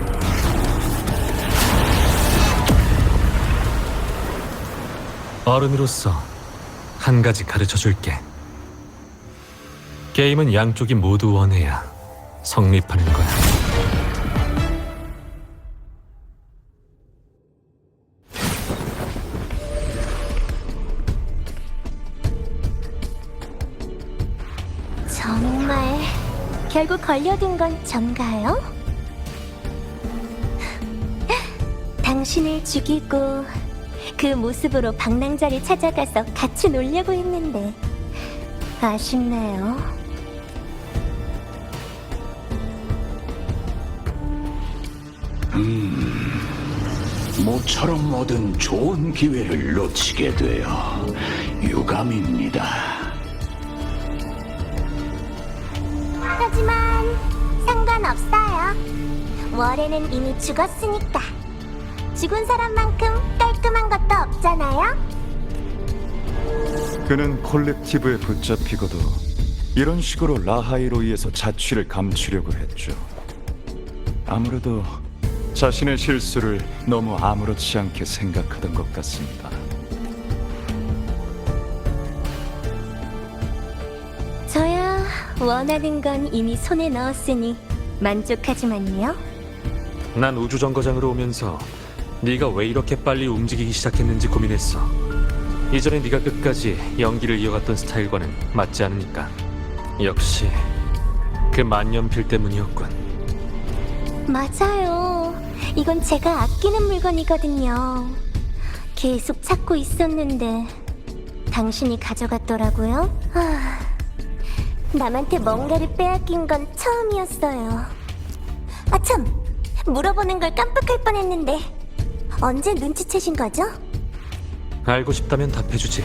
어른으로서 한 가지 가르쳐 줄게. 게임은 양쪽이 모두 원해야 성립하는 거야. 정말 결국 걸려든 건 전가요? 당신을 죽이고 그 모습으로 방랑자를 찾아가서 같이 놀려고 했는데 아쉽네요. 모처럼 얻은 좋은 기회를 놓치게 되어 유감입니다. 하지만 상관없어요. 월에는 이미 죽었으니까. 죽은 사람만큼 깔끔한 것도 없잖아요. 그는 콜렉티브에 붙잡히고도 이런 식으로 라하이로이에서 자취를 감추려고 했죠. 아무래도 자신의 실수를 너무 아무렇지 않게 생각하던 것 같습니다. 저야 원하는 건 이미 손에 넣었으니 만족하지만요. 난 우주정거장으로 오면서 네가 왜 이렇게 빨리 움직이기 시작했는지 고민했어. 이전에 네가 끝까지 연기를 이어갔던 스타일과는 맞지 않으니까. 역시 그 만년필 때문이었군. 맞아요. 이건 제가 아끼는 물건이거든요. 계속 찾고 있었는데 당신이 가져갔더라고요. 남한테 뭔가를 빼앗긴 건 처음이었어요. 아참! 물어보는 걸 깜빡할 뻔했는데 언제 눈치채신 거죠? 알고 싶다면 답해주지.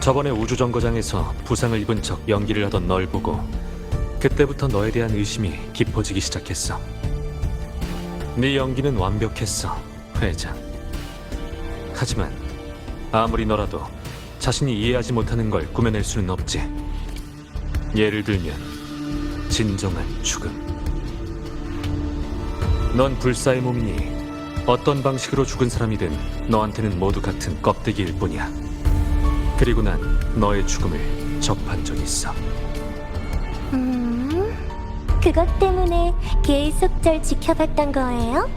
저번에 우주정거장에서 부상을 입은 척 연기를 하던 널 보고 그때부터 너에 대한 의심이 깊어지기 시작했어. 네 연기는 완벽했어, 회장. 하지만 아무리 너라도 자신이 이해하지 못하는 걸 꾸며낼 수는 없지. 예를 들면 진정한 죽음. 넌 불사의 몸이니 어떤 방식으로 죽은 사람이든 너한테는 모두 같은 껍데기일 뿐이야. 그리고 난 너의 죽음을 접한 적이 있어. 그것 때문에 계속 절 지켜봤던 거예요?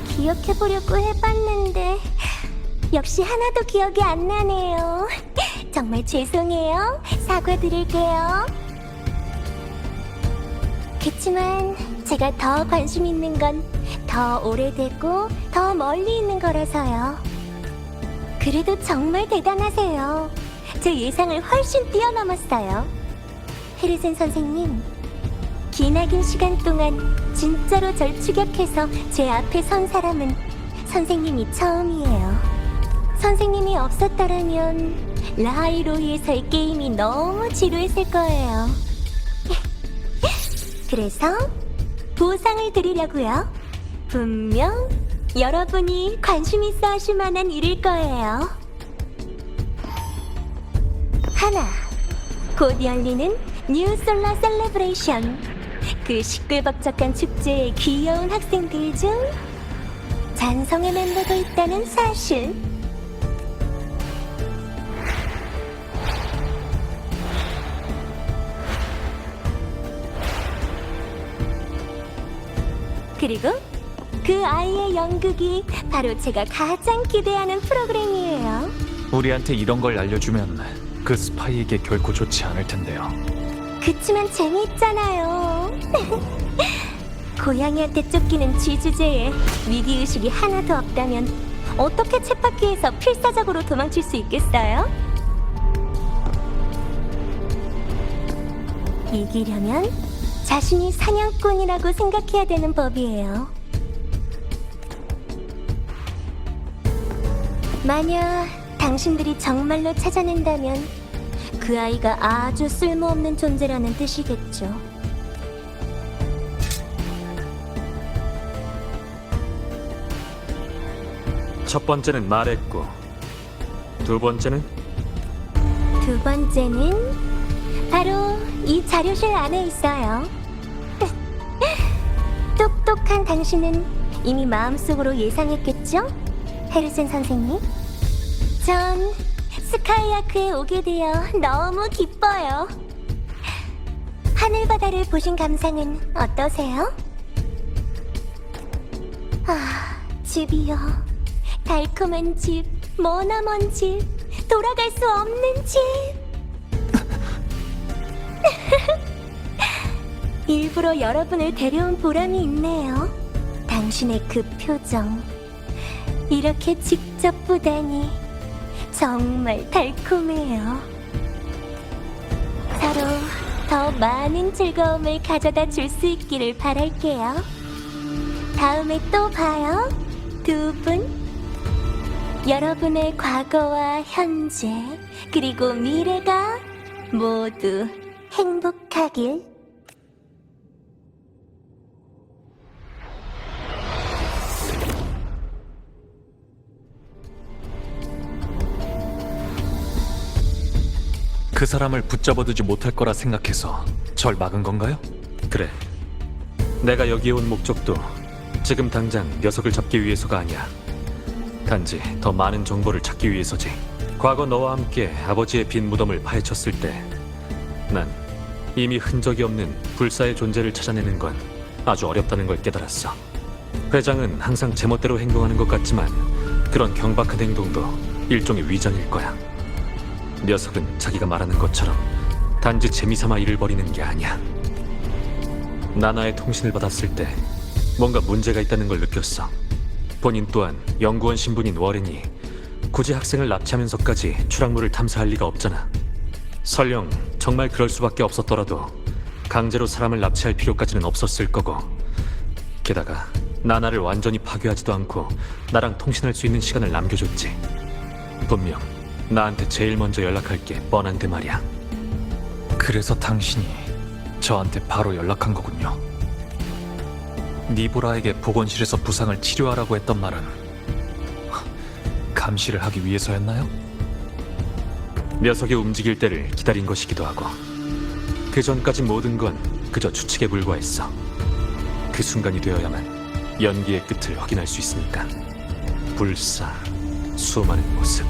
기억해보려고 해봤는데 역시 하나도 기억이 안 나네요. 정말 죄송해요. 사과드릴게요. 그치만 제가 더 관심 있는 건 더 오래되고 더 멀리 있는 거라서요. 그래도 정말 대단하세요. 제 예상을 훨씬 뛰어넘었어요. 헤르센 선생님, 기나긴 시간 동안 진짜로 절 추격해서 제 앞에 선 사람은 선생님이 처음이에요. 선생님이 없었더라면 라하이로이에서의 게임이 너무 지루했을 거예요. 그래서 보상을 드리려고요. 분명 여러분이 관심 있어 하실 만한 일일 거예요. 하나, 곧 열리는 뉴 솔라 셀레브레이션. 그 시끌벅적한 축제에 귀여운 학생들 중 잔성의 멤버도 있다는 사실. 그리고 그 아이의 연극이 바로 제가 가장 기대하는 프로그램이에요. 우리한테 이런 걸 알려주면 그 스파이에게 결코 좋지 않을 텐데요. 그치만 재미있잖아요. 고양이한테 쫓기는 쥐 주제에 위기의식이 하나도 없다면 어떻게 쳇바퀴에서 필사적으로 도망칠 수 있겠어요? 이기려면 자신이 사냥꾼이라고 생각해야 되는 법이에요. 만약 당신들이 정말로 찾아낸다면 그 아이가 아주 쓸모없는 존재라는 뜻이겠죠. 첫 번째는 말했고, 두 번째는 두 번째는 바로 이 자료실 안에 있어요. 똑똑한 당신은 이미 마음속으로 예상했겠죠? 헤르센 선생님? 전 스카이아크에 오게 되어 너무 기뻐요. 하늘바다를 보신 감상은 어떠세요? 아, 집이요. 달콤한 집, 머나먼 집, 돌아갈 수 없는 집. 일부러 여러분을 데려온 보람이 있네요. 당신의 그 표정, 이렇게 직접 보다니 정말 달콤해요. 서로 더 많은 즐거움을 가져다 줄 수 있기를 바랄게요. 다음에 또 봐요, 두 분. 여러분의 과거와 현재, 그리고 미래가 모두 행복하길. 그 사람을 붙잡아두지 못할 거라 생각해서 절 막은 건가요? 그래. 내가 여기에 온 목적도 지금 당장 녀석을 잡기 위해서가 아니야. 단지 더 많은 정보를 찾기 위해서지. 과거 너와 함께 아버지의 빈 무덤을 파헤쳤을 때 난 이미 흔적이 없는 불사의 존재를 찾아내는 건 아주 어렵다는 걸 깨달았어. 회장은 항상 제멋대로 행동하는 것 같지만 그런 경박한 행동도 일종의 위장일 거야. 녀석은 자기가 말하는 것처럼 단지 재미삼아 일을 벌이는 게 아니야. 나나의 통신을 받았을 때 뭔가 문제가 있다는 걸 느꼈어. 본인 또한 연구원 신분인 워렌이 굳이 학생을 납치하면서까지 추락물을 탐사할 리가 없잖아. 설령 정말 그럴 수밖에 없었더라도 강제로 사람을 납치할 필요까지는 없었을 거고, 게다가 나나를 완전히 파괴하지도 않고 나랑 통신할 수 있는 시간을 남겨줬지. 분명 나한테 제일 먼저 연락할 게 뻔한데 말이야. 그래서 당신이 저한테 바로 연락한 거군요. 니보라에게 보건실에서 부상을 치료하라고 했던 말은 감시를 하기 위해서였나요? 녀석이 움직일 때를 기다린 것이기도 하고, 그 전까지 모든 건 그저 추측에 불과했어. 그 순간이 되어야만 연기의 끝을 확인할 수 있으니까. 불사, 수많은 모습.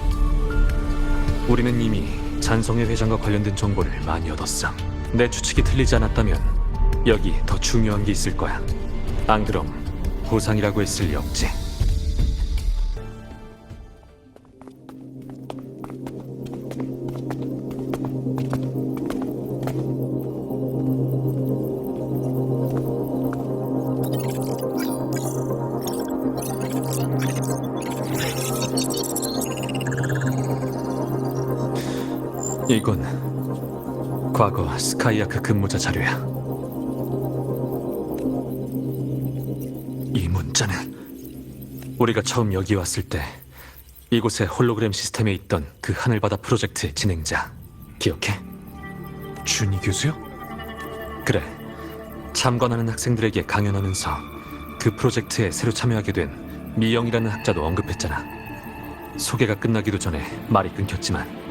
우리는 이미 잔성의 회장과 관련된 정보를 많이 얻었어. 내 추측이 틀리지 않았다면 여기 더 중요한 게 있을 거야. 안 그럼 보상이라고 했을 리 없지. 이건 과거 스카이아크 근무자 자료야. 이 문자는 우리가 처음 여기 왔을 때 이곳의 홀로그램 시스템에 있던 그 하늘바다 프로젝트의 진행자 기억해? 준이 교수요? 그래. 참관하는 학생들에게 강연하면서 그 프로젝트에 새로 참여하게 된 미영이라는 학자도 언급했잖아. 소개가 끝나기도 전에 말이 끊겼지만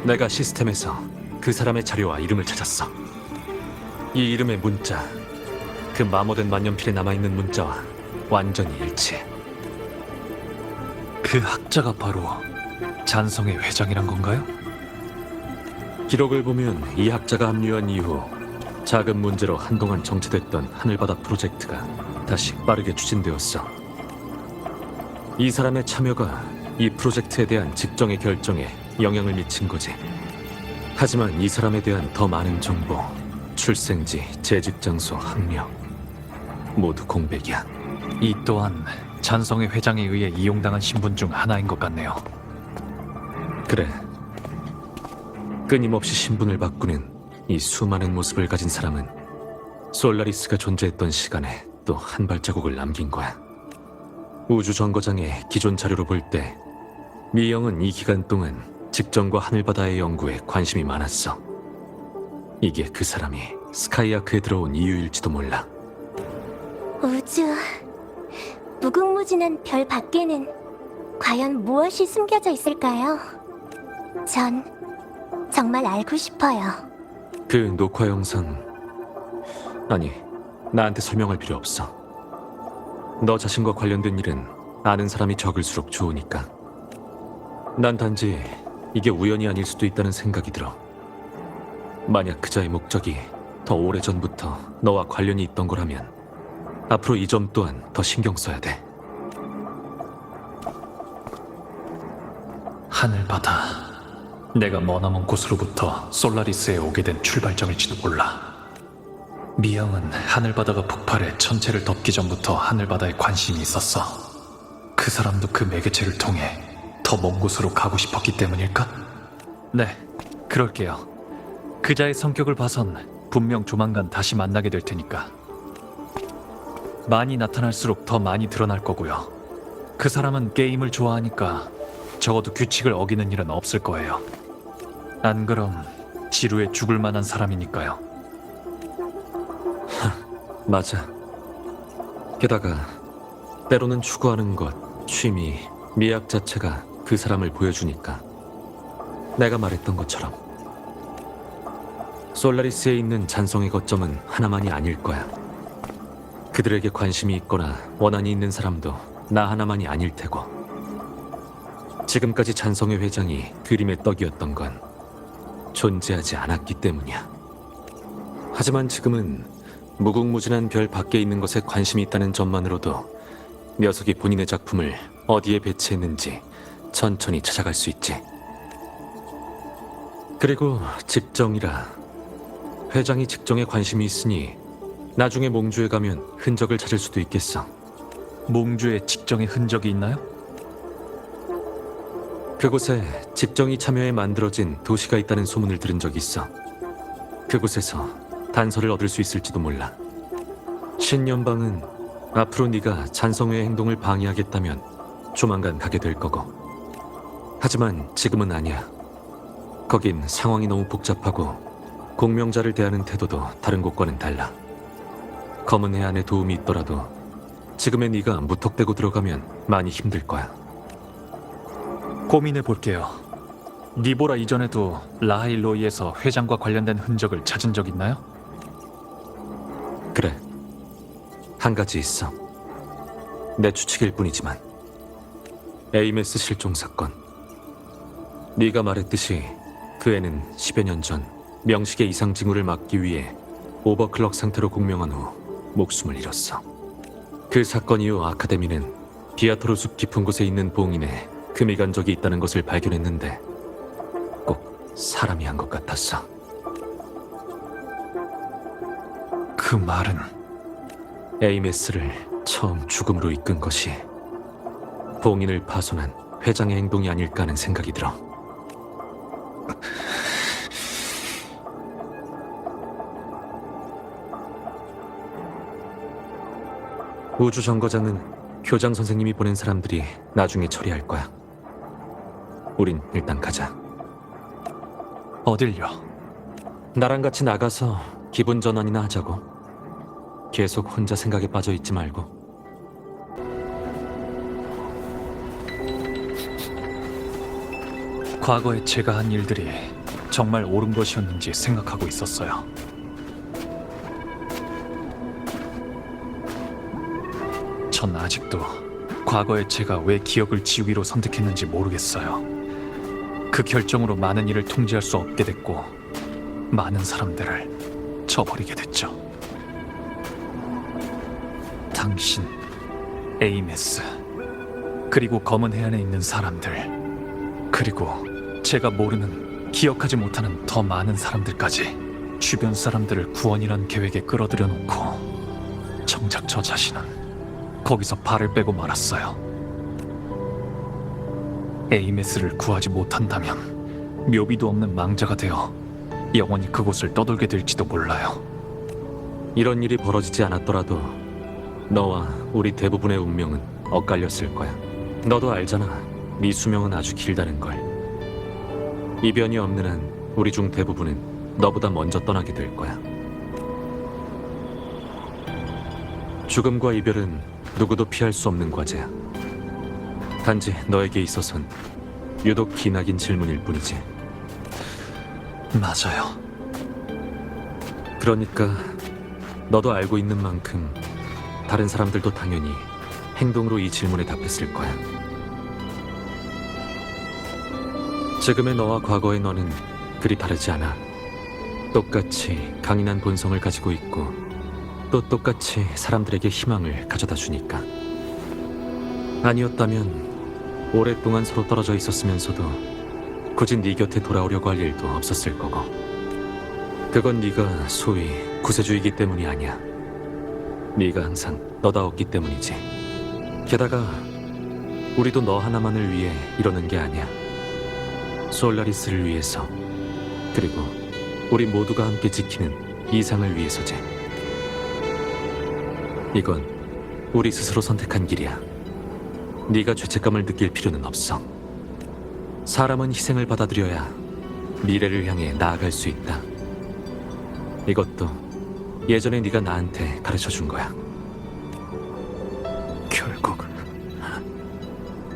내가 시스템에서 그 사람의 자료와 이름을 찾았어. 이 이름의 문자, 그 마모된 만년필에 남아있는 문자와 완전히 일치해. 그 학자가 바로 잔성의 회장이란 건가요? 기록을 보면 이 학자가 합류한 이후 작은 문제로 한동안 정체됐던 하늘바다 프로젝트가 다시 빠르게 추진되었어. 이 사람의 참여가 이 프로젝트에 대한 직정의 결정에 영향을 미친 거지. 하지만 이 사람에 대한 더 많은 정보, 출생지, 재직 장소, 학력 모두 공백이야. 이 또한 잔성의 회장에 의해 이용당한 신분 중 하나인 것 같네요. 그래. 끊임없이 신분을 바꾸는 이 수많은 모습을 가진 사람은 솔라리스가 존재했던 시간에 또 한 발자국을 남긴 거야. 우주 정거장의 기존 자료로 볼 때 미영은 이 기간 동안 직정과 하늘바다의 연구에 관심이 많았어. 이게 그 사람이 스카이아크에 들어온 이유일지도 몰라. 우주, 무궁무진한 별 밖에는 과연 무엇이 숨겨져 있을까요? 전 정말 알고 싶어요. 그 녹화 영상... 아니, 나한테 설명할 필요 없어. 너 자신과 관련된 일은 아는 사람이 적을수록 좋으니까. 난 단지 이게 우연이 아닐 수도 있다는 생각이 들어. 만약 그자의 목적이 더 오래전부터 너와 관련이 있던 거라면 앞으로 이 점 또한 더 신경 써야 돼. 하늘바다. 내가 머나먼 곳으로부터 솔라리스에 오게 된 출발점일지도 몰라. 미영은 하늘바다가 폭발해 천체를 덮기 전부터 하늘바다에 관심이 있었어. 그 사람도 그 매개체를 통해 더 먼 곳으로 가고 싶었기 때문일까? 네, 그럴게요. 그자의 성격을 봐선 분명 조만간 다시 만나게 될 테니까. 많이 나타날수록 더 많이 드러날 거고요. 그 사람은 게임을 좋아하니까 적어도 규칙을 어기는 일은 없을 거예요. 안 그럼 지루해 죽을 만한 사람이니까요. 맞아. 게다가 때로는 추구하는 것, 취미, 미학 자체가 그 사람을 보여주니까. 내가 말했던 것처럼 솔라리스에 있는 잔성의 거점은 하나만이 아닐 거야. 그들에게 관심이 있거나 원한이 있는 사람도 나 하나만이 아닐 테고. 지금까지 잔성의 회장이 그림의 떡이었던 건 존재하지 않았기 때문이야. 하지만 지금은 무궁무진한 별 밖에 있는 것에 관심이 있다는 점만으로도 녀석이 본인의 작품을 어디에 배치했는지 천천히 찾아갈 수 있지. 그리고 직정이라. 회장이 직정에 관심이 있으니 나중에 몽주에 가면 흔적을 찾을 수도 있겠어. 몽주에 직정의 흔적이 있나요? 그곳에 직정이 참여해 만들어진 도시가 있다는 소문을 들은 적이 있어. 그곳에서 단서를 얻을 수 있을지도 몰라. 신연방은 앞으로 네가 잔성회의 행동을 방해하겠다면 조만간 가게 될 거고. 하지만 지금은 아니야. 거긴 상황이 너무 복잡하고 공명자를 대하는 태도도 다른 곳과는 달라. 검은 해안에 도움이 있더라도 지금의 네가 무턱대고 들어가면 많이 힘들 거야. 고민해 볼게요. 니보라 이전에도 라하일로이에서 회장과 관련된 흔적을 찾은 적 있나요? 그래. 한 가지 있어. 내 추측일 뿐이지만. 에이메스 실종 사건. 네가 말했듯이 그 애는 10여 년 전 명식의 이상 징후를 막기 위해 오버클럭 상태로 공명한 후 목숨을 잃었어. 그 사건 이후 아카데미는 비아토르 숲 깊은 곳에 있는 봉인에 금이 간 적이 있다는 것을 발견했는데 꼭 사람이 한 것 같았어. 그 말은 에이메스를 처음 죽음으로 이끈 것이 봉인을 파손한 회장의 행동이 아닐까 하는 생각이 들어. 우주정거장은 교장 선생님이 보낸 사람들이 나중에 처리할 거야. 우린 일단 가자. 어딜요? 나랑 같이 나가서 기분 전환이나 하자고. 계속 혼자 생각에 빠져 있지 말고. 과거에 제가 한 일들이 정말 옳은 것이었는지 생각하고 있었어요. 전 아직도 과거에 제가 왜 기억을 지우기로 선택했는지 모르겠어요. 그 결정으로 많은 일을 통제할 수 없게 됐고 많은 사람들을 저버리게 됐죠. 당신, 에이메스, 그리고 검은 해안에 있는 사람들, 그리고 제가 모르는, 기억하지 못하는 더 많은 사람들까지 주변 사람들을 구원이란 계획에 끌어들여 놓고 정작 저 자신은 거기서 발을 빼고 말았어요. 에이메스를 구하지 못한다면 묘비도 없는 망자가 되어 영원히 그곳을 떠돌게 될지도 몰라요. 이런 일이 벌어지지 않았더라도 너와 우리 대부분의 운명은 엇갈렸을 거야. 너도 알잖아. 네 수명은 아주 길다는 걸. 이변이 없는 한 우리 중 대부분은 너보다 먼저 떠나게 될 거야. 죽음과 이별은 누구도 피할 수 없는 과제야. 단지 너에게 있어선 유독 기나긴 질문일 뿐이지. 맞아요. 그러니까 너도 알고 있는 만큼 다른 사람들도 당연히 행동으로 이 질문에 답했을 거야. 지금의 너와 과거의 너는 그리 다르지 않아. 똑같이 강인한 본성을 가지고 있고 또 똑같이 사람들에게 희망을 가져다 주니까. 아니었다면 오랫동안 서로 떨어져 있었으면서도 굳이 네 곁에 돌아오려고 할 일도 없었을 거고. 그건 네가 소위 구세주이기 때문이 아니야. 네가 항상 너다웠기 때문이지. 게다가 우리도 너 하나만을 위해 이러는 게 아니야. 솔라리스를 위해서, 그리고 우리 모두가 함께 지키는 이상을 위해서지. 이건 우리 스스로 선택한 길이야. 네가 죄책감을 느낄 필요는 없어. 사람은 희생을 받아들여야 미래를 향해 나아갈 수 있다. 이것도 예전에 네가 나한테 가르쳐준 거야. 결국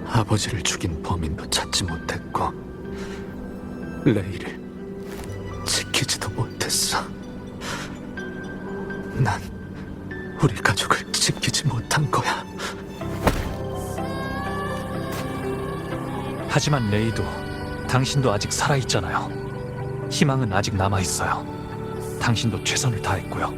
아버지를 죽인 범인도 찾지 못했고 레이를 지키지도 못했어. 난 우리 가족을 지키지 못한 거야. 하지만 레이도, 당신도 아직 살아있잖아요. 희망은 아직 남아있어요. 당신도 최선을 다했고요.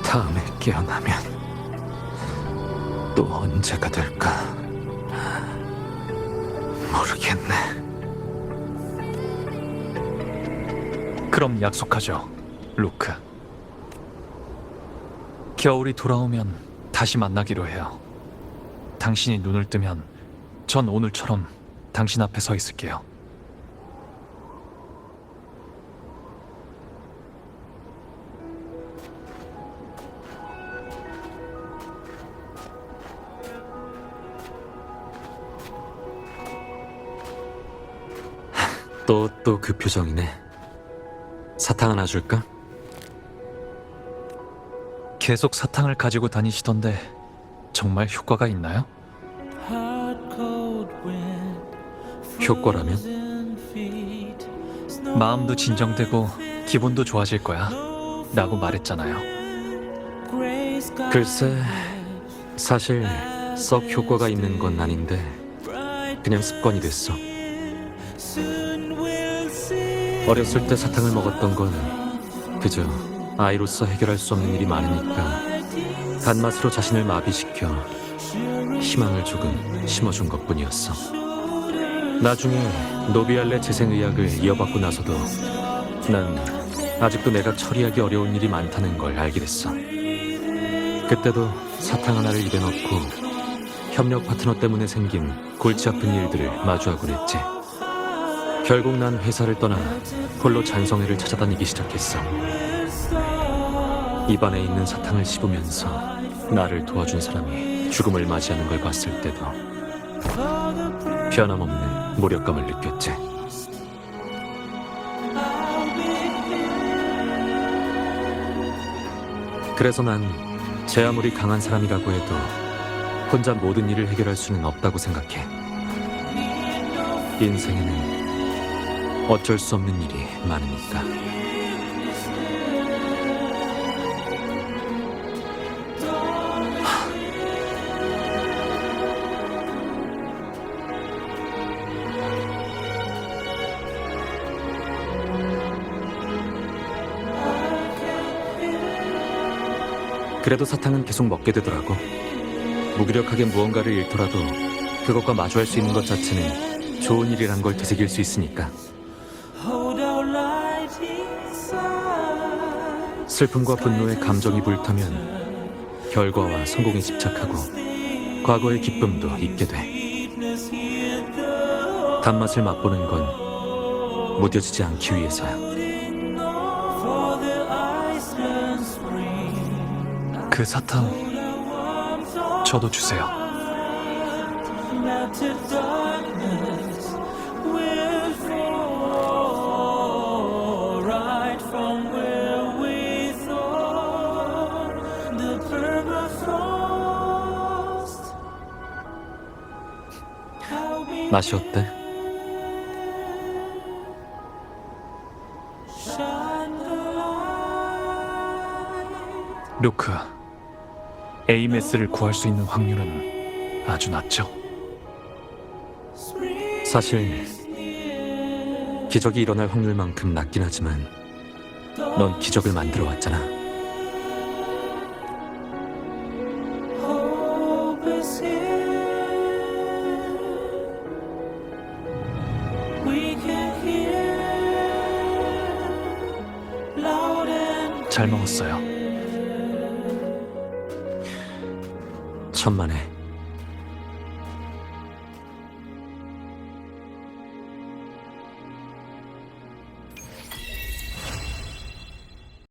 다음에 깨어나면 또 언제가 될까 모르겠네. 그럼 약속하죠, 루크. 겨울이 돌아오면 다시 만나기로 해요. 당신이 눈을 뜨면 전 오늘처럼 당신 앞에 서 있을게요. 또 그 표정이네. 사탕 하나 줄까? 계속 사탕을 가지고 다니시던데 정말 효과가 있나요? 효과라면? 마음도 진정되고 기분도 좋아질 거야 라고 말했잖아요. 글쎄, 사실 썩 효과가 있는 건 아닌데 그냥 습관이 됐어. 어렸을 때 사탕을 먹었던 건 그저 아이로서 해결할 수 없는 일이 많으니까 단맛으로 자신을 마비시켜 희망을 조금 심어준 것뿐이었어. 나중에 노비알레 재생의학을 이어받고 나서도 난 아직도 내가 처리하기 어려운 일이 많다는 걸 알게 됐어. 그때도 사탕 하나를 입에 넣고 협력 파트너 때문에 생긴 골치 아픈 일들을 마주하곤 했지. 결국 난 회사를 떠나 홀로 잔성회를 찾아다니기 시작했어. 입안에 있는 사탕을 씹으면서 나를 도와준 사람이 죽음을 맞이하는 걸 봤을 때도 변함없는 무력감을 느꼈지. 그래서 난 제 아무리 강한 사람이라고 해도 혼자 모든 일을 해결할 수는 없다고 생각해. 인생에는 어쩔 수 없는 일이 많으니까. 그래도 사탕은 계속 먹게 되더라고. 무기력하게 무언가를 잃더라도 그것과 마주할 수 있는 것 자체는 좋은 일이란 걸 되새길 수 있으니까. 슬픔과 분노의 감정이 불타면 결과와 성공에 집착하고 과거의 기쁨도 잊게 돼. 단맛을 맛보는 건 무뎌지지 않기 위해서야. 그 사탕 저도 주세요. 맛이 어때? 루크, 에이메스를 구할 수 있는 확률은 아주 낮죠. 사실 기적이 일어날 확률만큼 낮긴 하지만 넌 기적을 만들어 왔잖아. 잘 먹었어요. 천만에.